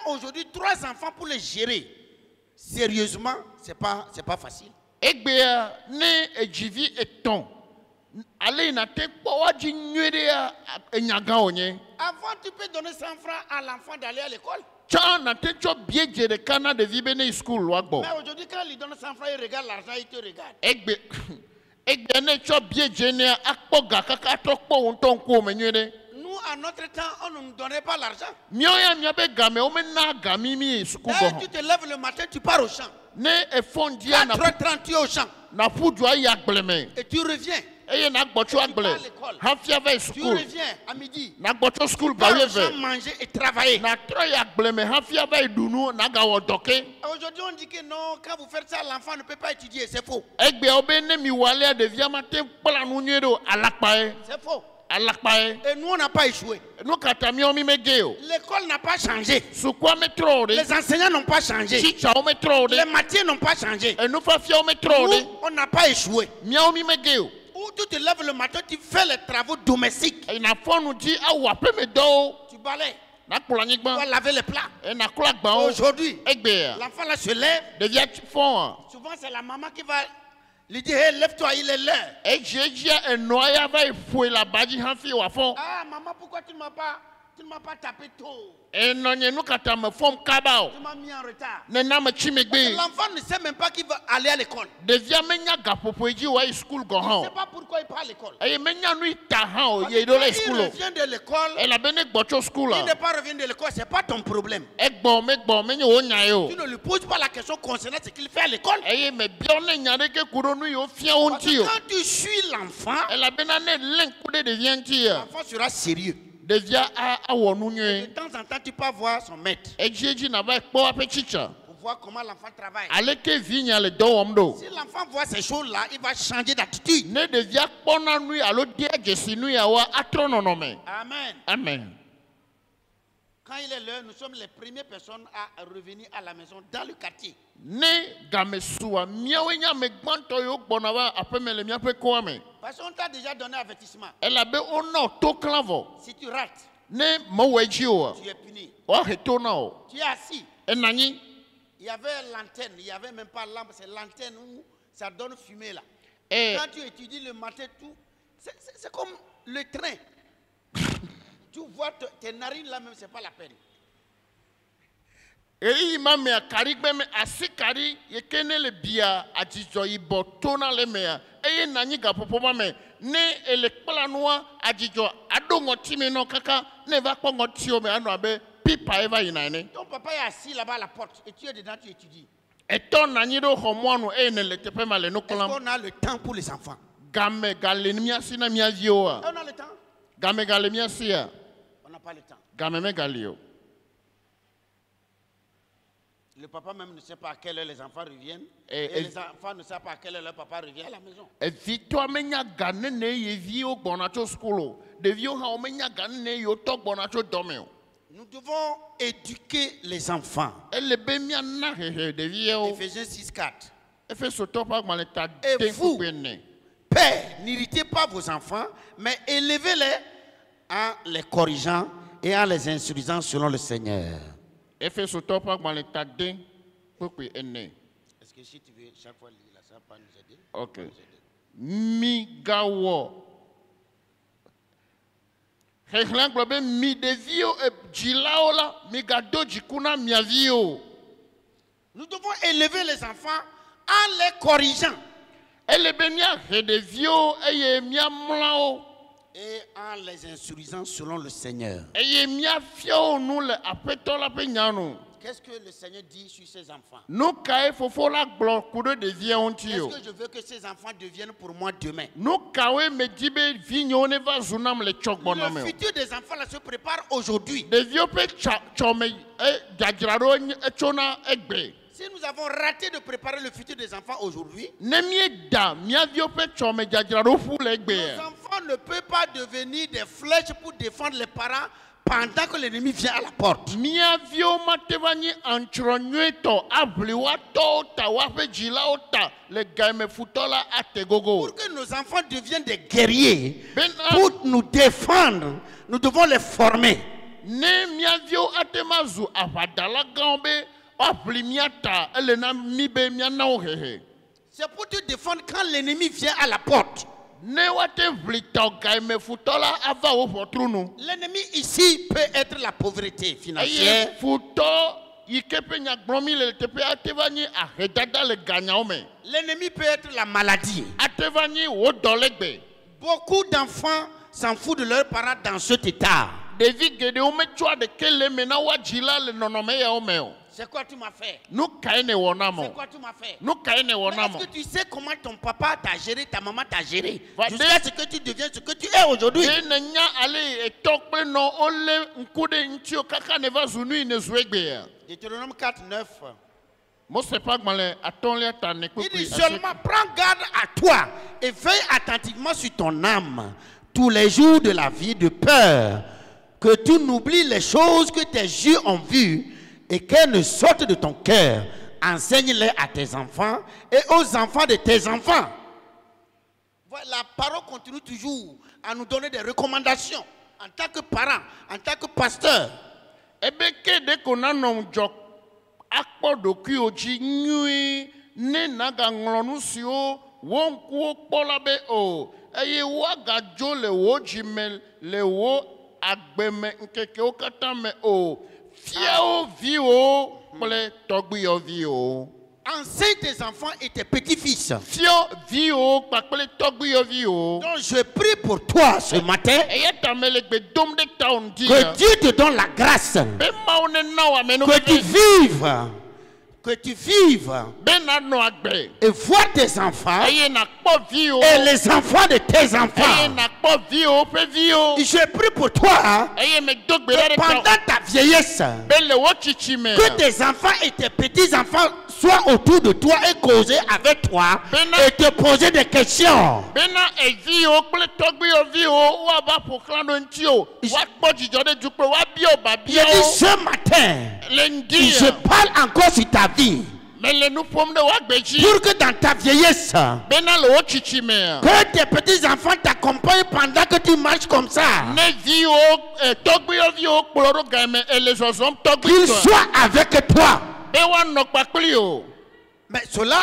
aujourd'hui, 3 enfants pour les gérer, sérieusement, c'est pas facile. Avant, tu peux donner 100 francs à l'enfant d'aller à l'école. Mais aujourd'hui, quand il lui donne 100 francs, il regarde l'argent, il te regarde. Nous, à notre temps, on ne nous donnait pas l'argent. Tu te lèves le matin, tu pars au champ. 4h30, tu es au champ. Et tu reviens. Tu reviens à midi. Tu vas au champ manger et travailler. Aujourd'hui, on dit que non, quand vous faites ça, l'enfant ne peut pas étudier. C'est faux. C'est faux. Et nous, on n'a pas échoué. L'école n'a pas changé. Les enseignants n'ont pas changé. Les matières n'ont pas changé. Nous, on n'a pas échoué. Où tu te lèves le matin, tu fais les travaux domestiques. Tu balais. Tu vas laver les plats. Aujourd'hui, l'enfant là se lève. Souvent, c'est la maman qui va lui dire, hey, lève-toi, il est l'heure. Ah, maman, pourquoi tu ne m'as pas tapé tôt? Tu m'as mis en retard. L'enfant ne sait même pas qu'il va aller à l'école. Il ne sait pas pourquoi il part à l'école. Il revient de l'école. Il n'est pas revenu de l'école, ce n'est pas ton problème. Tu ne lui poses pas la question concernant ce qu'il fait à l'école. Quand tu suis l'enfant, l'enfant sera sérieux. De temps en temps, tu peux voir son maître. Pour voir comment l'enfant travaille. Si l'enfant voit ces choses-là, il va changer d'attitude. Amen. Amen. Quand il est l'heure, nous sommes les premières personnes à revenir à la maison dans le quartier. Parce qu'on t'a déjà donné avertissement. Si tu rates, tu es puni. Tu es assis. Il y avait l'antenne, il n'y avait même pas lampe, c'est l'antenne où ça donne fumée là. Quand tu étudies le matin, tout, c'est comme le train. Tu vois tes narines là même, c'est pas la peine. Et mame karigbe me asikari yekene le bia ajijo ibo tona le mea. Eye nani gapopo mame ne ele planwa ajijo adongo time no kaka ne va kongo tio me ano abe pipa eva inaine. Ton papa est assis là-bas à la porte et tu es dedans, tu étudies. Et ton nani do homoano e ne le tepe male no kolam. Est-ce qu'on a le temps pour les enfants? Game gale mia sina mia vioa. On a le temps? Game gale mia sia. On n'a pas le temps. Game me galio. Le papa même ne sait pas à quelle heure les enfants reviennent. Et les enfants ne savent pas à quelle heure leur papa revient à la maison. Et victoire menya gane ne yevio bonacho skolo. De vio ha menya gane ne yo tok bonacho domeo. Nous devons éduquer les enfants. Ephésiens 6:4. Et vous, père, n'irritez pas vos enfants, mais élevez-les en les corrigeant et en les instruisant selon le Seigneur. Est-ce que si tu veux chaque fois lire là, ça va pas nous aider? Ok. Migawo. Nous devons élever les enfants en les corrigeant. Et en les instruisant selon le Seigneur. Qu'est-ce que le Seigneur dit sur ses enfants? Est-ce que je veux que ces enfants deviennent pour moi demain? Le futur des enfants là se prépare aujourd'hui. Si nous avons raté de préparer le futur des enfants aujourd'hui, nos enfants ne peuvent pas devenir des flèches pour défendre les parents pendant que l'ennemi vient à la porte. Pour que nos enfants deviennent des guerriers, pour nous défendre, nous devons les former. C'est pour te défendre quand l'ennemi vient à la porte. L'ennemi ici peut être la pauvreté financière. L'ennemi peut être la maladie. Beaucoup d'enfants s'en foutent de leurs parents dans cet état. C'est quoi tu m'as fait? C'est quoi tu m'as fait? Est-ce que tu sais comment ton papa t'a géré, ta maman t'a géré? Jusqu'à ce que tu deviennes ce que tu es aujourd'hui. Deutéronome 4:9. Il dit seulement prends garde à toi et veille attentivement sur ton âme tous les jours de la vie, de peur que tu n'oublies les choses que tes yeux ont vues et qu'elles ne sortent de ton cœur. Enseigne-les à tes enfants et aux enfants de tes enfants. La parole continue toujours à nous donner des recommandations en tant que parents, en tant que pasteurs. Enseigne tes enfants et tes petits-fils. Donc je prie pour toi ce matin que Dieu te donne la grâce, que tu vives et vois tes enfants et les enfants de tes enfants. Je prie pour toi que pendant ta vieillesse, que tes enfants et tes petits-enfants soient autour de toi et causer avec toi et te poser des questions. Ce matin, je parle encore sur ta vie. Pour que dans ta vieillesse, que tes petits-enfants t'accompagnent pendant que tu marches comme ça. Qu'ils soient avec toi. Mais cela,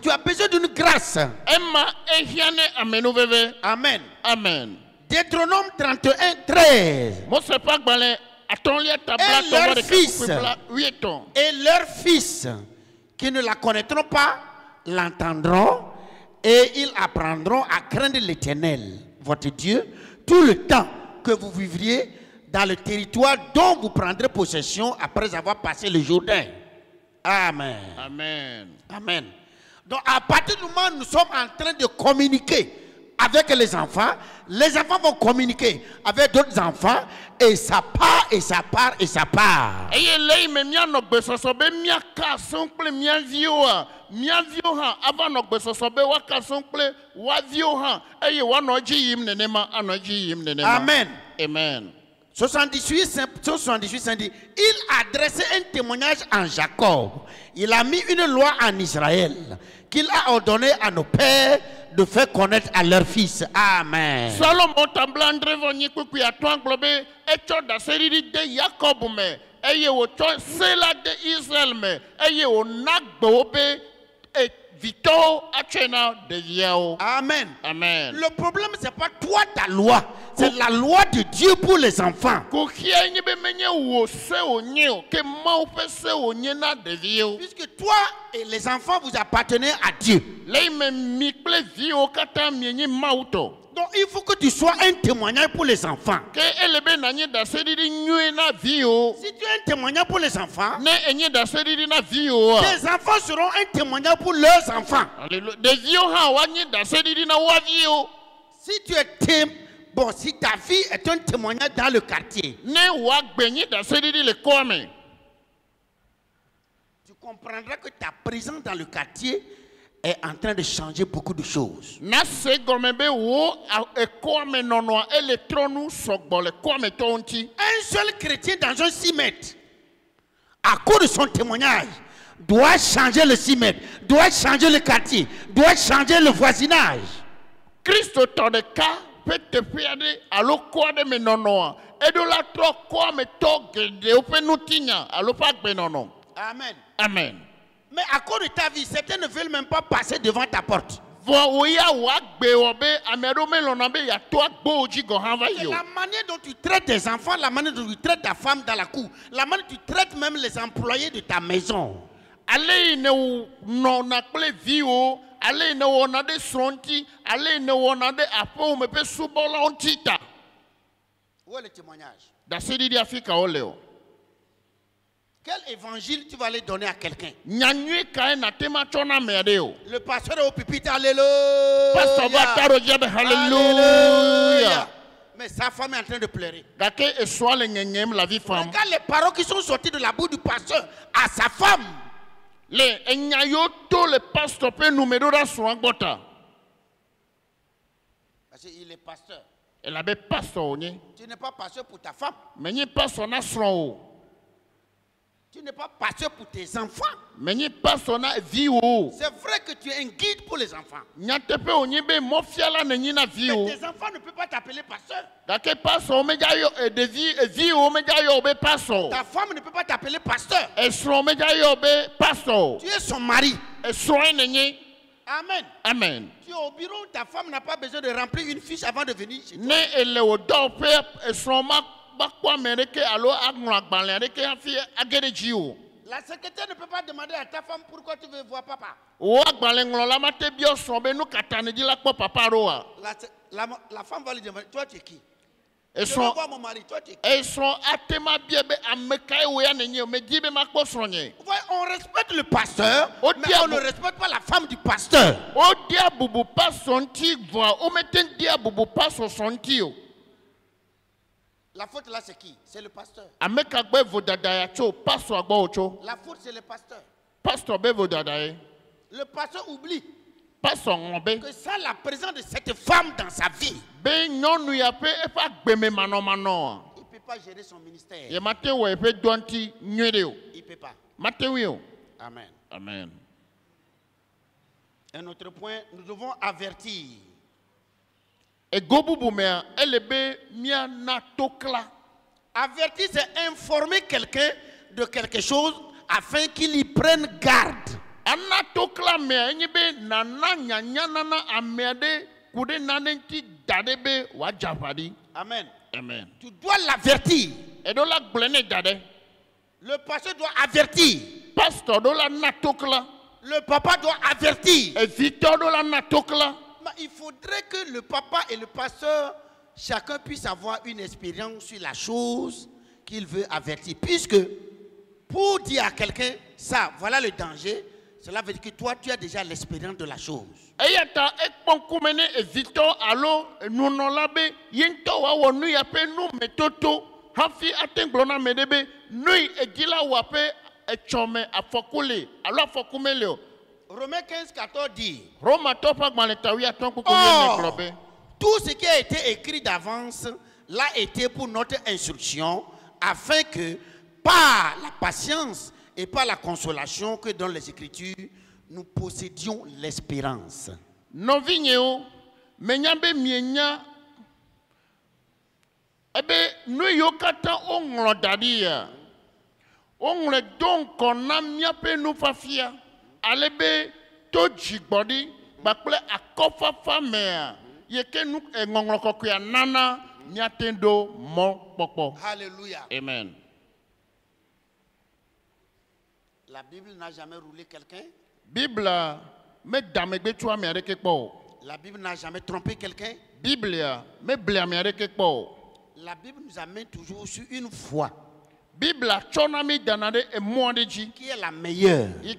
tu as besoin d'une grâce. Amen. Amen. Deutéronome 31:13. Et leurs fils qui ne la connaîtront pas l'entendront et ils apprendront à craindre l'Éternel, votre Dieu, tout le temps que vous vivriez dans le territoire dont vous prendrez possession après avoir passé le Jourdain. Amen. Amen. Amen. Donc à partir du moment où nous sommes en train de communiquer avec les enfants vont communiquer avec d'autres enfants et ça part et ça part et ça part. Amen. Amen. 78 ça dit, il adressait un témoignage en Jacob. Il a mis une loi en Israël qu'il a ordonné à nos pères de faire connaître à leurs fils. Amen. Salomon tamblandre voni kuku ya twanglobe echo da seriri de Jacob me eye wo to sela de Israël me eye wo nagbobe et vito achena de yao. Amen. Amen. Le problème c'est pas toi ta loi, c'est la loi de Dieu pour les enfants. Puisque toi et les enfants vous appartenez à Dieu. Donc il faut que tu sois un témoignage pour les enfants. Si tu es un témoignage pour les enfants, tes enfants seront un témoignage pour leurs enfants. Si tu es bon, si ta fille est un témoignage dans le quartier, tu comprendras que ta présence dans le quartier est en train de changer beaucoup de choses. Un seul chrétien dans un 6 mètres, à cause de son témoignage, doit changer le 6 mètres, doit changer le quartier, doit changer le voisinage. Christ dans le cas peut te faire allo quoi de menonoa et de la trop quoi me toque de openutinya allo pas benono. Amen. Amen. Mais à cause de ta vie, certains ne veulent même pas passer devant ta porte. La manière dont tu traites tes enfants, la manière dont tu traites ta femme dans la cour, la manière dont tu traites même les employés de ta maison. Allez, non, allez, on a des sonti, allez, on a des apôts, mais peut soubolantita. Où est le témoignage? D'Assedi d'Afrique au Léo. Quel évangile tu vas aller donner à quelqu'un? Le pasteur est au pupitre, alléluia. Pasteur Bataro Diabe, alléluia. Mais sa femme est en train de pleurer. La vie femme. Regarde les paroles qui sont sorties de la bouche du pasteur à sa femme. Les enyayoto le pasteur peut numéro dans son bota. Parce qu'il est pasteur. Il avait pasteur. Tu n'es pas pasteur pour ta femme. Mais il pasteur na son. Tu n'es pas pasteur pour tes enfants. Mais il pasteur na vie. C'est vrai que tu es un guide pour les enfants. Mais tes enfants ne peuvent pas t'appeler pasteur. Ta femme ne peut pas t'appeler pasteur. Tu es son mari. Amen. Amen. Tu es au bureau, ta femme n'a pas besoin de remplir une fiche avant de venir chez toi. La secrétaire ne peut pas demander à ta femme pourquoi tu veux voir papa. La femme va lui demander, toi tu es qui? Je veux voir mon mari, toi tu es qui? On respecte le pasteur, mais on ne respecte pas la femme du pasteur. La faute là c'est qui? C'est le pasteur. La faute c'est le pasteur. Le pasteur oublie que ça la présence de cette femme dans sa vie. Il ne peut pas gérer son ministère. Il ne peut pas. Amen. Amen. Un autre point, nous devons avertir. Avertir, c'est informer quelqu'un de quelque chose afin qu'il y prenne garde. Amen. Amen. Amen. Tu dois l'avertir. Le pasteur doit avertir. Le papa doit avertir. Mais il faudrait que le papa et le pasteur, chacun puisse avoir une expérience sur la chose qu'il veut avertir. Puisque pour dire à quelqu'un, ça, voilà le danger, cela veut dire que toi, tu as déjà l'expérience de la chose. Romains 15, 14 dit, tout ce qui a été écrit d'avance l'a été pour notre instruction, afin que par la patience et par la consolation que dans les Écritures, nous possédions l'espérance. Alléluia. Amen. La Bible n'a jamais roulé quelqu'un. La Bible n'a jamais trompé quelqu'un. La Bible nous amène toujours sur une foi qui est la meilleure. Mais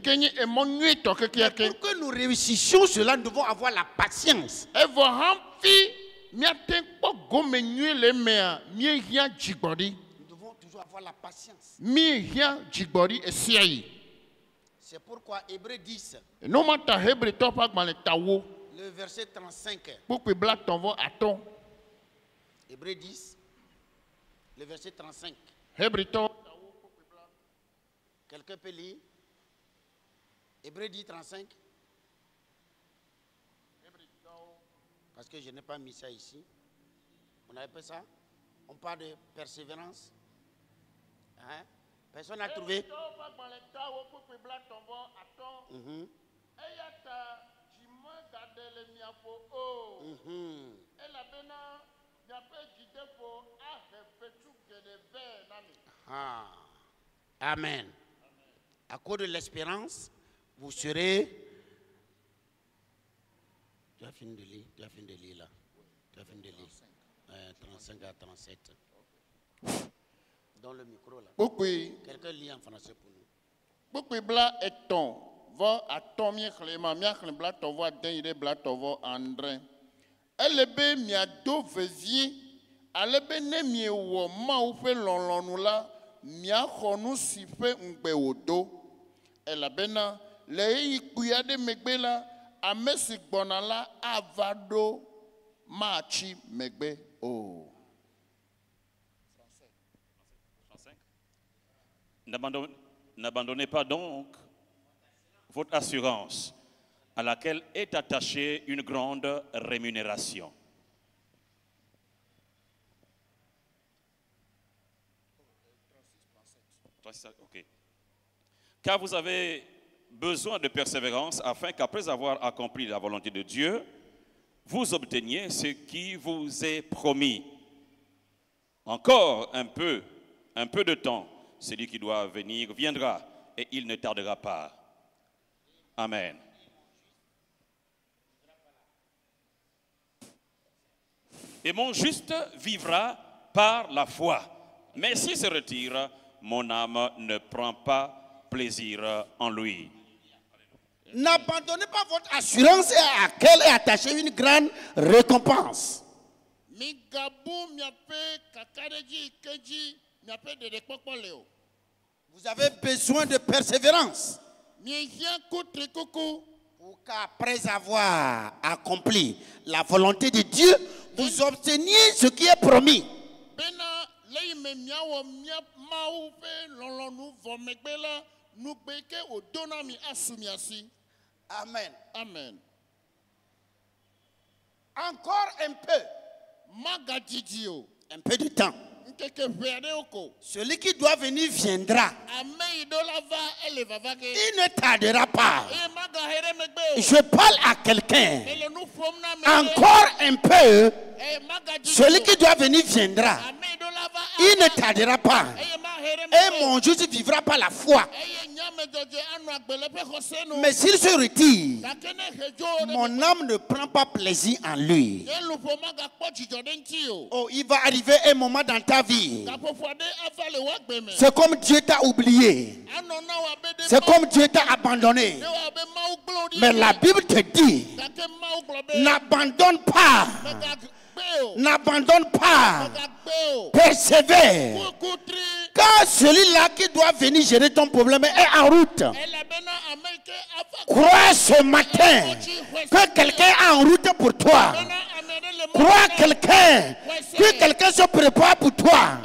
pour que nous réussissions cela, nous devons avoir la patience. Nous devons toujours avoir la patience. C'est pourquoi Hébreux 10, le verset 35. Hébreux 10, le verset 35. Quelqu'un peut lire? Hébreux 10, 35. Parce que je n'ai pas mis ça ici. On n'avait pas ça? On parle de persévérance. Hein? Personne n'a trouvé? Amen. À cause de l'espérance, vous serez... Tu as fini de lire, là. Tu as fini de lire. 35 à 37. Dans le micro là. Quelqu'un lit en français pour nous. Pourquoi bla et ton va à ton miechlema miachlebla tovo denire bla tovo andré. Elebe miado vezi alebe ne miewo ma ufe lonlonula miachonu sife ngbe odo. Elabena le ikuyade megbela amesi gbonala avado machi megbe o. N'abandonnez pas donc votre assurance à laquelle est attachée une grande rémunération. Okay. Car vous avez besoin de persévérance afin qu'après avoir accompli la volonté de Dieu, vous obteniez ce qui vous est promis. Encore un peu de temps. Celui qui doit venir viendra et il ne tardera pas. Amen. Et mon juste vivra par la foi. Mais s'il se retire, mon âme ne prend pas plaisir en lui. N'abandonnez pas votre assurance à laquelle est attachée une grande récompense. Vous avez besoin de persévérance pour qu'après avoir accompli la volonté de Dieu, vous obteniez ce qui est promis. Amen. Amen. Encore un peu. Un peu de temps. Celui qui doit venir viendra. Il ne tardera pas. Je parle à quelqu'un. Encore un peu. Celui qui doit venir viendra. Il ne tardera pas. Et mon juste vivra par la foi. Mais s'il se retire, mon âme ne prend pas plaisir en lui. Oh, il va arriver un moment dans ta vie. C'est comme Dieu t'a oublié. C'est comme Dieu t'a abandonné. Mais la Bible te dit, n'abandonne pas. N'abandonne pas. Persévère. Car celui-là qui doit venir gérer ton problème est en route. Crois ce matin que quelqu'un est en route pour toi. Crois quelqu'un, que quelqu'un se prépare pour toi.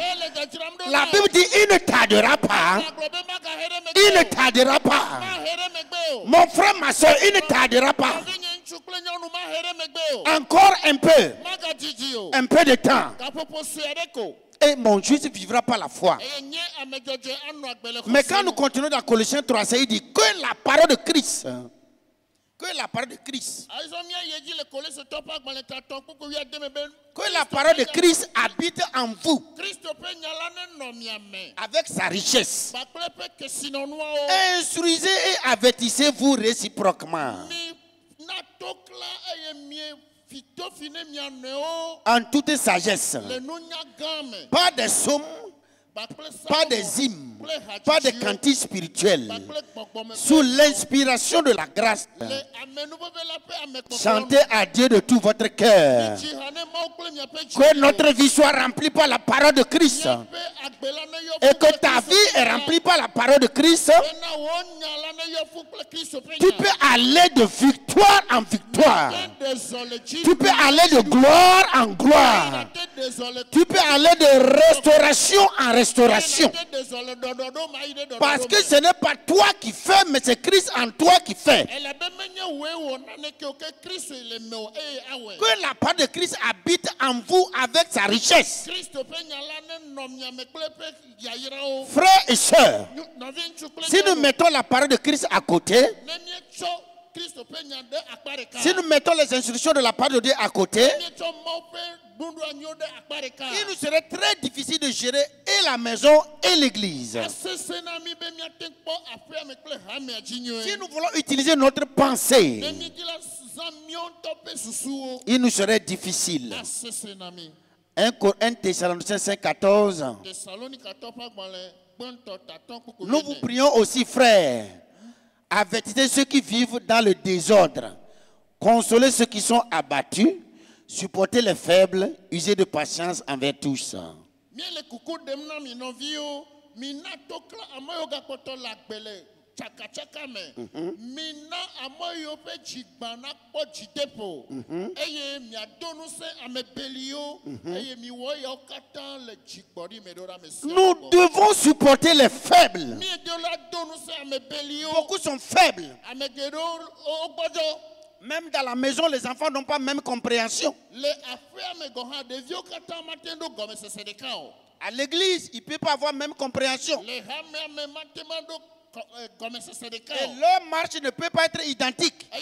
La Bible dit, il ne tardera pas. Il ne tardera pas. Mon frère, ma soeur, il ne tardera pas. Encore un peu de temps. Et mon juste vivra par la foi. Mais quand nous continuons dans Colossiens 3, il dit que la parole de Christ. Que la parole de Christ. Que la parole de Christ habite en vous. Avec sa richesse. Instruisez et avertissez-vous réciproquement. En toute sagesse. Pas des sommes. Pas des hymnes, pas des cantiques spirituels. Sous l'inspiration de la grâce, chantez à Dieu de tout votre cœur. Que notre vie soit remplie par la parole de Christ. Et que ta vie est remplie par la parole de Christ. Tu peux aller de victoire en victoire. Tu peux aller de gloire en gloire. Tu peux aller de restauration en restauration. Parce que ce n'est pas toi qui fais, mais c'est Christ en toi qui fait. Que la part de Christ habite en vous avec sa richesse. Frères et sœurs, si nous mettons la parole de Christ à côté, si nous mettons les instructions de la parole de Dieu à côté, il nous serait très difficile de gérer et la maison et l'église. Si nous voulons utiliser notre pensée, il nous serait difficile. 1 Thessaloniciens 5:14. Nous vous prions aussi, frères, avertissez ceux qui vivent dans le désordre, consolez ceux qui sont abattus, supportez les faibles, usez de patience envers tous. Nous devons supporter les faibles. Beaucoup sont faibles. Même dans la maison, les enfants n'ont pas la même compréhension. À l'église, ils ne peuvent pas avoir la même compréhension. Et leur marche ne peut pas être identique. Mais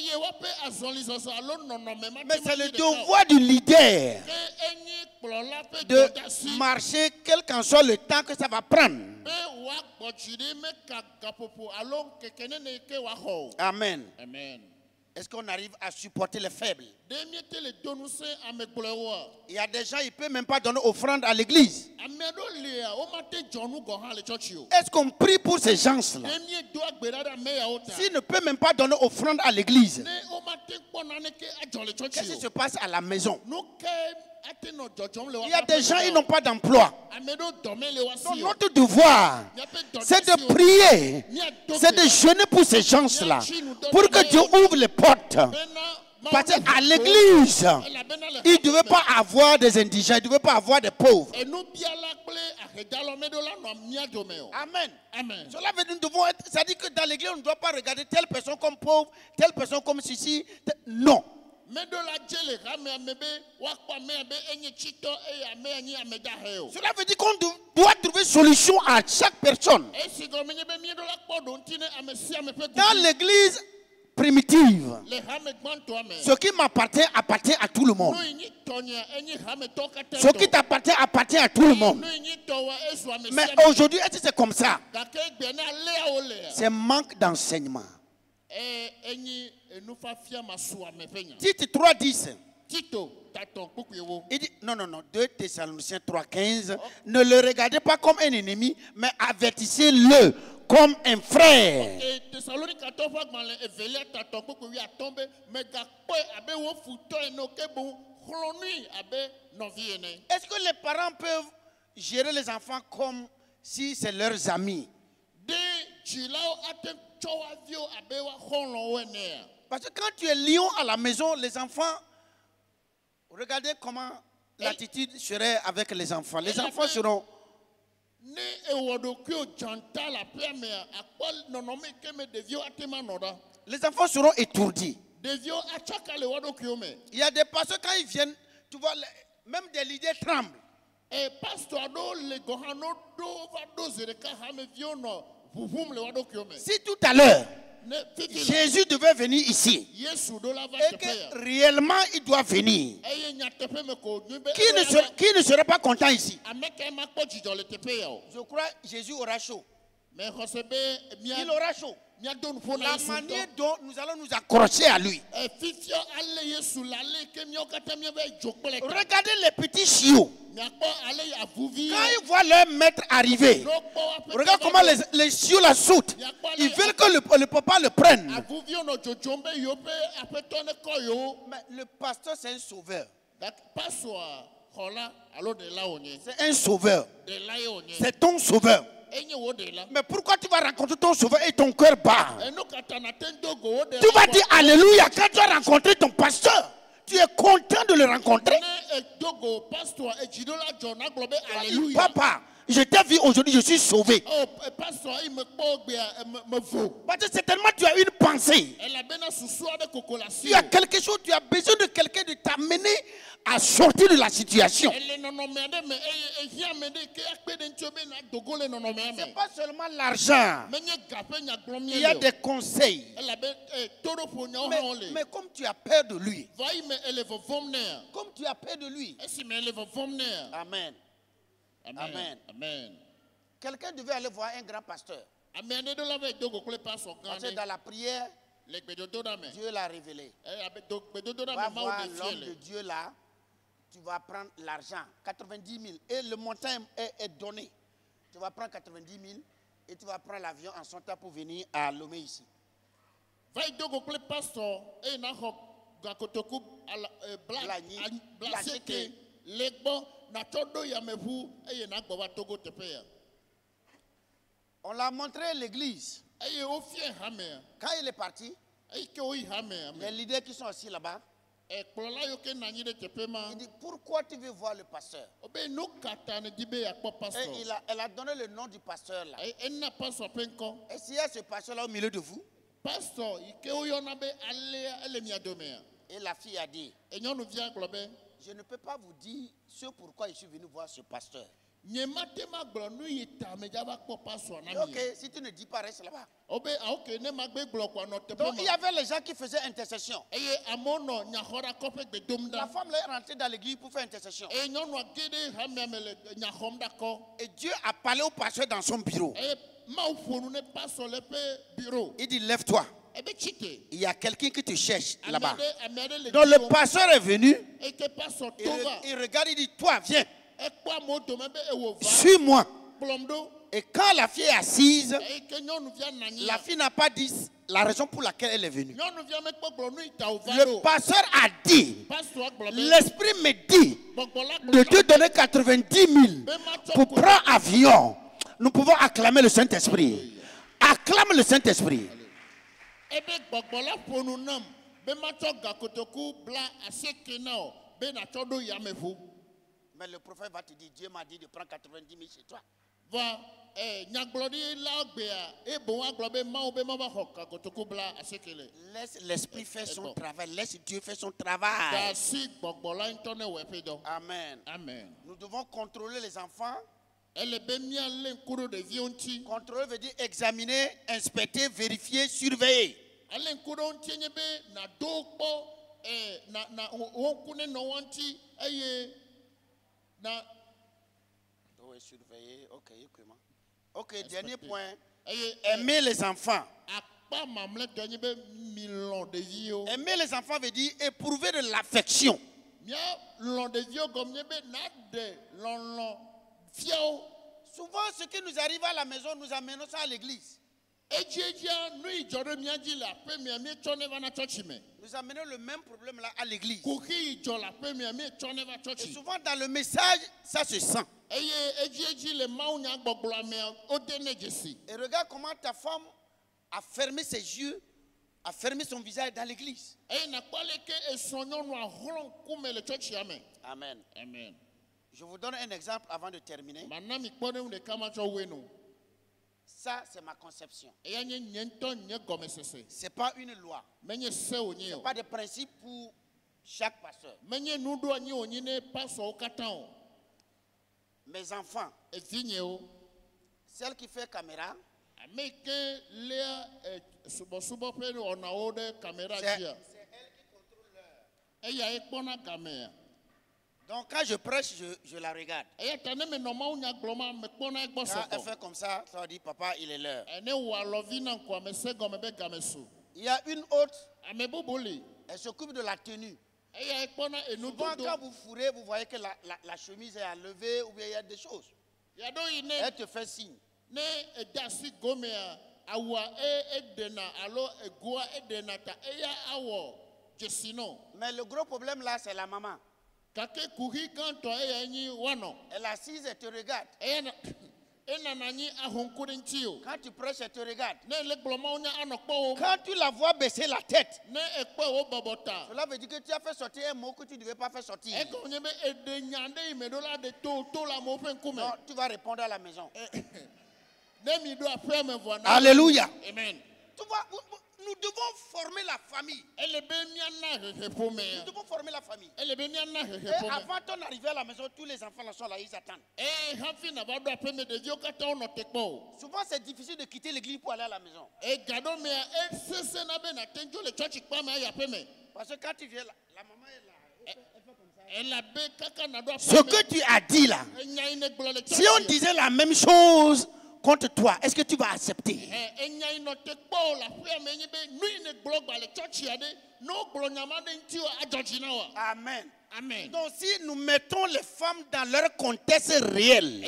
c'est le devoir du leader de marcher quel qu'en soit le temps que ça va prendre. Amen. Amen. Est-ce qu'on arrive à supporter les faibles? Il y a des gens, ils ne peuvent même pas donner offrande à l'église. Est-ce qu'on prie pour ces gens-là? S'ils ne peuvent même pas donner offrande à l'église, qu'est-ce qui se passe à la maison? Il y a des gens, ils n'ont pas d'emploi. Donc notre devoir, c'est de prier, c'est de jeûner pour ces gens-là, pour que Dieu ouvre les portes. Parce qu'à l'église, il ne devait pas avoir des indigents, il ne devait pas avoir des pauvres. Amen. Amen. Cela veut dire que nous devons être, ça dit que dans l'église, on ne doit pas regarder telle personne comme pauvre, telle personne comme ceci. Non. Cela veut dire qu'on doit trouver solution à chaque personne. Dans l'église, primitive. Ce qui m'appartient appartient à tout le monde. Ce qui t'appartient appartient à tout le monde. Mais aujourd'hui, est-ce que c'est comme ça? C'est manque d'enseignement. Tite 3:10. Il dit, non, 2 Thessaloniciens 3:15. Ne le regardez pas comme un ennemi, mais avertissez-le comme un frère. Est-ce que les parents peuvent gérer les enfants comme si c'est leurs amis? Parce que quand tu es lion à la maison, les enfants, regardez comment l'attitude serait avec les enfants. Les enfants seront... Les enfants seront étourdis. Il y a des pasteurs, quand ils viennent, tu vois, même des leaders tremblent. Si tout à l'heure, Jésus devait venir ici, et que réellement il doit venir, qui ne serait pas content ici? Je crois que Jésus aura chaud. Il aura chaud. La manière dont nous allons nous accrocher à lui. Regardez les petits chiots. Quand ils voient leur maître arriver, regarde comment les chiots la sautent. Ils veulent que le papa le prenne. Mais le pasteur, c'est un sauveur. C'est un sauveur. C'est ton sauveur. Mais pourquoi tu vas rencontrer ton sauveur et ton cœur bat? Tu vas dire alléluia quand tu as rencontré ton pasteur. Tu es content de le rencontrer. Papa, je t'ai vu aujourd'hui, je suis sauvé. Parce que certainement tu as une pensée. Tu as quelque chose, tu as besoin de quelqu'un de t'amener à sortir de la situation. C'est pas seulement l'argent. Il y a des conseils. Mais comme tu as peur de lui. Comme tu as peur de lui. Amen. Amen. Amen. Quelqu'un devait aller voir un grand pasteur. Parce que dans la prière, Dieu l'a révélé. Va voir l'homme de Dieu là. Tu vas prendre l'argent, 90 000. Et le montant est donné. Tu vas prendre 90 000 et tu vas prendre l'avion en son temps pour venir à Lomé ici. On l'a montré à l'église. Quand il est parti, les leaders qui sont assis là-bas, il dit, pourquoi tu veux voir le pasteur? Et elle a donné le nom du pasteur là. Et s'il y a ce pasteur là au milieu de vous? Et la fille a dit, je ne peux pas vous dire ce pourquoi je suis venu voir ce pasteur. Ok, si tu ne dis pas, reste là-bas. Donc il y avait les gens qui faisaient intercession. La femme est rentrée dans l'église pour faire intercession. Et Dieu a parlé au pasteur dans son bureau. Il dit, lève-toi. Il y a quelqu'un qui te cherche là-bas. Donc le pasteur est venu. Il regarde, il dit, toi, viens. Suis-moi. Et quand la fille est assise, la fille n'a pas dit la raison pour laquelle elle est venue. Le pasteur a dit, l'esprit me dit de te donner 90 000 pour prendre avion. Nous pouvons acclamer le Saint-Esprit. Acclame le Saint-Esprit. Mais le prophète va te dire, Dieu m'a dit de prendre 90 000 chez toi. Laisse l'esprit faire son travail. Laisse Dieu faire son travail. Amen. Amen. Nous devons contrôler les enfants. Contrôler veut dire examiner, inspecter, vérifier, surveiller. Alen kudo ntienye be na dokpo na wonkune no wanti na doit surveiller. OK, écoute-moi. OK, dernier point. Aimer les enfants. Aimer les enfants veut dire éprouver de l'affection. Souvent, ce qui nous arrive à la maison, nous amenons ça à l'église. Nous amenons le même problème là à l'église. Et souvent dans le message, ça se sent. Et regarde comment ta femme a fermé ses yeux, a fermé son visage dans l'église. Amen. Amen. Je vous donne un exemple avant de terminer. Ça, c'est ma conception. Ce n'est pas une loi. Ce n'est pas des principes pour chaque pasteur. Mes enfants, celle qui fait caméra, c'est elle qui contrôle l'heure. Donc quand je prêche, je la regarde. Quand elle fait comme ça, ça dit papa, il est l'heure. Il y a une autre, elle s'occupe de la tenue. Souvent quand vous fourrez, vous voyez que la chemise est enlevée ou bien il y a des choses. Elle te fait signe. Mais le gros problème là, c'est la maman. Elle est assise et te regarde. Quand tu prêches, elle te regarde. Quand tu la vois baisser la tête, cela veut dire que tu as fait sortir un mot que tu ne devais pas faire sortir. Non, tu vas répondre à la maison. Alléluia. Amen. Tu vois, nous devons former la famille. Nous devons former la famille. Et avant ton arrivée à la maison, tous les enfants là sont là, ils attendent. Souvent, c'est difficile de quitter l'église pour aller à la maison. Parce que quand tu viens là, la maman est là. Ce que tu as dit là, si on disait la même chose contre toi, est-ce que tu vas accepter? Amen. Amen. Donc si nous mettons les femmes dans leur contexte réel,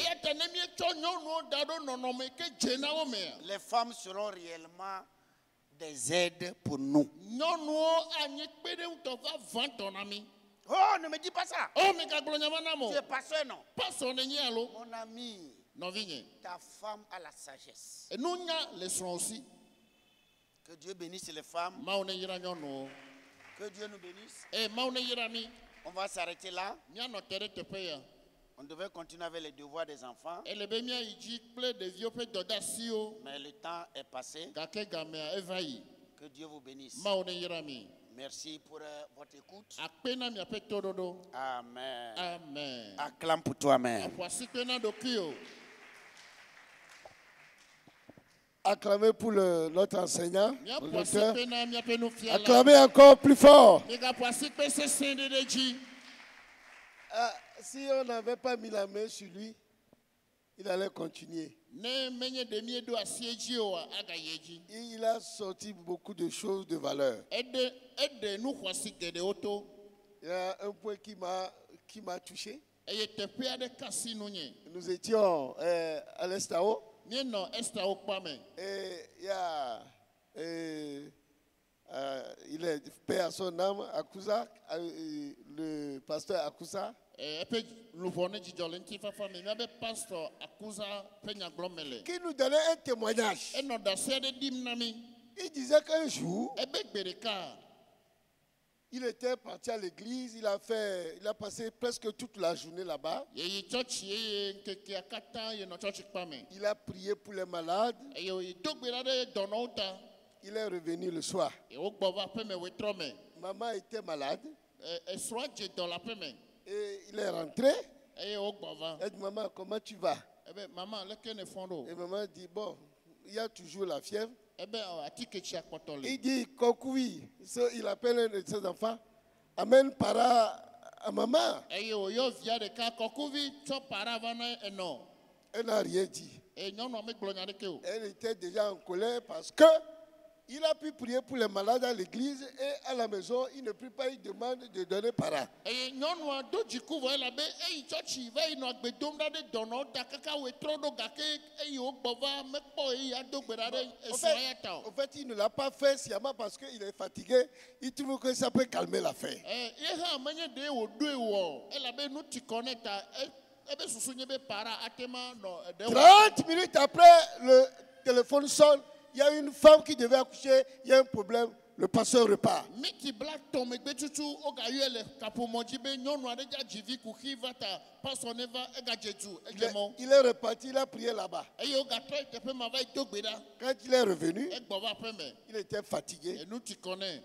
les femmes seront réellement des aides pour nous. Oh, ne me dis pas ça. Tu es pasteur, non? Mon ami, ta femme a la sagesse. Que Dieu bénisse les femmes. Que Dieu nous bénisse. On va s'arrêter là. On devait continuer avec les devoirs des enfants. Mais le temps est passé. Que Dieu vous bénisse. Merci pour votre écoute. Amen. Amen. Acclame pour toi, Amen. Acclamez pour notre enseignant, le docteur. Acclamez encore plus fort. Si on n'avait pas mis la main sur lui, il allait continuer. Il a sorti beaucoup de choses de valeur. Il y a un point qui m'a touché. Nous étions à l'Estao. Et il est paix à son âme, Akusa, le pasteur Akusa. Qui nous donnait un témoignage. Il disait qu'un jour, il était parti à l'église, il a passé presque toute la journée là-bas. Il a prié pour les malades. Il est revenu le soir. Maman était malade. Et il est rentré. Elle dit, maman, comment tu vas? Et maman dit, bon, il y a toujours la fièvre. Il dit Kokoui, il appelle un de ses enfants, amène para à maman. Elle n'a rien dit. Elle était déjà en colère parce que il a pu prier pour les malades à l'église et à la maison, il ne prie pas, il demande de donner para. En fait, il ne l'a pas fait sciemment parce qu'il est fatigué. Il trouve que ça peut calmer l'affaire. 30 minutes après, le téléphone sonne. Il y a une femme qui devait accoucher, il y a un problème, le pasteur repart. Il est reparti, il a prié là-bas. Quand il est revenu, il était fatigué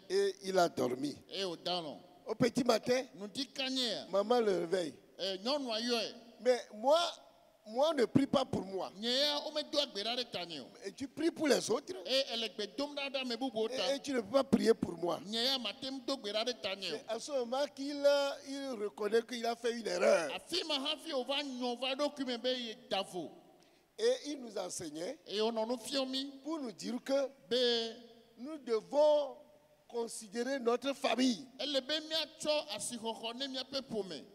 et il a dormi. Au petit matin, maman le réveille. Mais moi, on ne prie pas pour moi. Et tu pries pour les autres. Et tu ne peux pas prier pour moi. C'est à ce moment qu'il reconnaît qu'il a fait une erreur. Et il nous enseignait pour nous dire que nous devons considérer notre famille. Et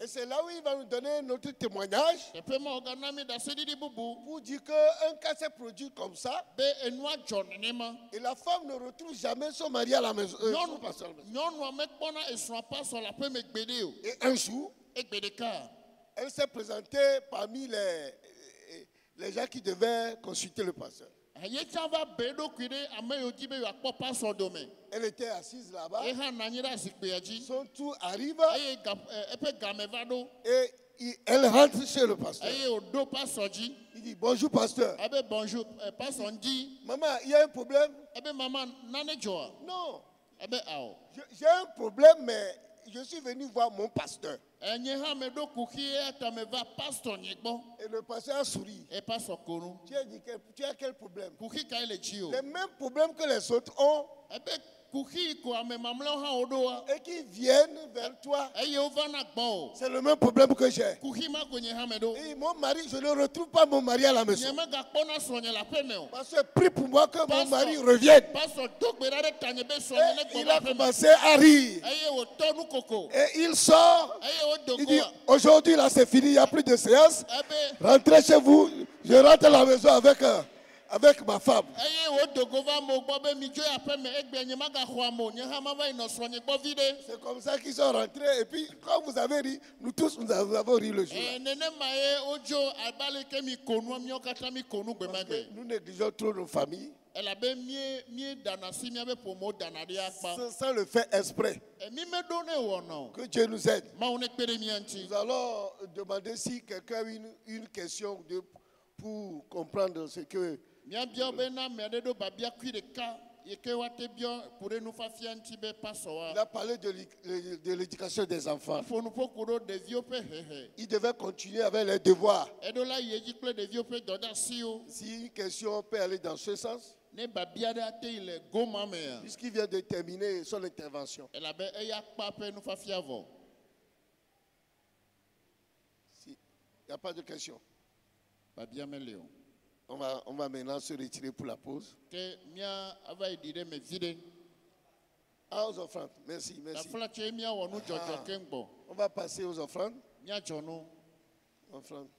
c'est là où il va nous donner notre témoignage pour dire qu'un cas s'est produit comme ça et la femme ne retrouve jamais son mari à la maison. Et un jour, elle s'est présentée parmi les gens qui devaient consulter le pasteur. Elle était assise là-bas. Son tour arrive. Et elle rentre chez le pasteur. Il dit bonjour pasteur. Maman, il y a un problème. Non. J'ai un problème, mais je suis venu voir mon pasteur. Et le pasteur a souri. Tu as quel problème? Les mêmes problèmes que les autres ont. Et qui viennent vers toi. C'est le même problème que j'ai. Et mon mari, je ne retrouve pas mon mari à la maison. Pasteur, prie pour moi que mon mari revienne. Et il a commencé à rire. Et il sort. Il dit, aujourd'hui là c'est fini, il n'y a plus de séance. Rentrez chez vous. Je rentre à la maison avec ma femme. C'est comme ça qu'ils sont rentrés. Et puis, quand vous avez ri, nous tous, nous avons ri le jour. Nous négligeons trop nos familles. Sans le faire exprès. Que Dieu nous aide. Nous allons demander si quelqu'un a une question pour comprendre ce que... Il a parlé de l'éducation des enfants. Il devait continuer avec les devoirs. Si une question peut aller dans ce sens, puisqu'il vient de terminer son intervention. Il n'y a pas de question. On va maintenant se retirer pour la pause. Aux offrandes. Merci. On va passer aux offrandes. Offrandes.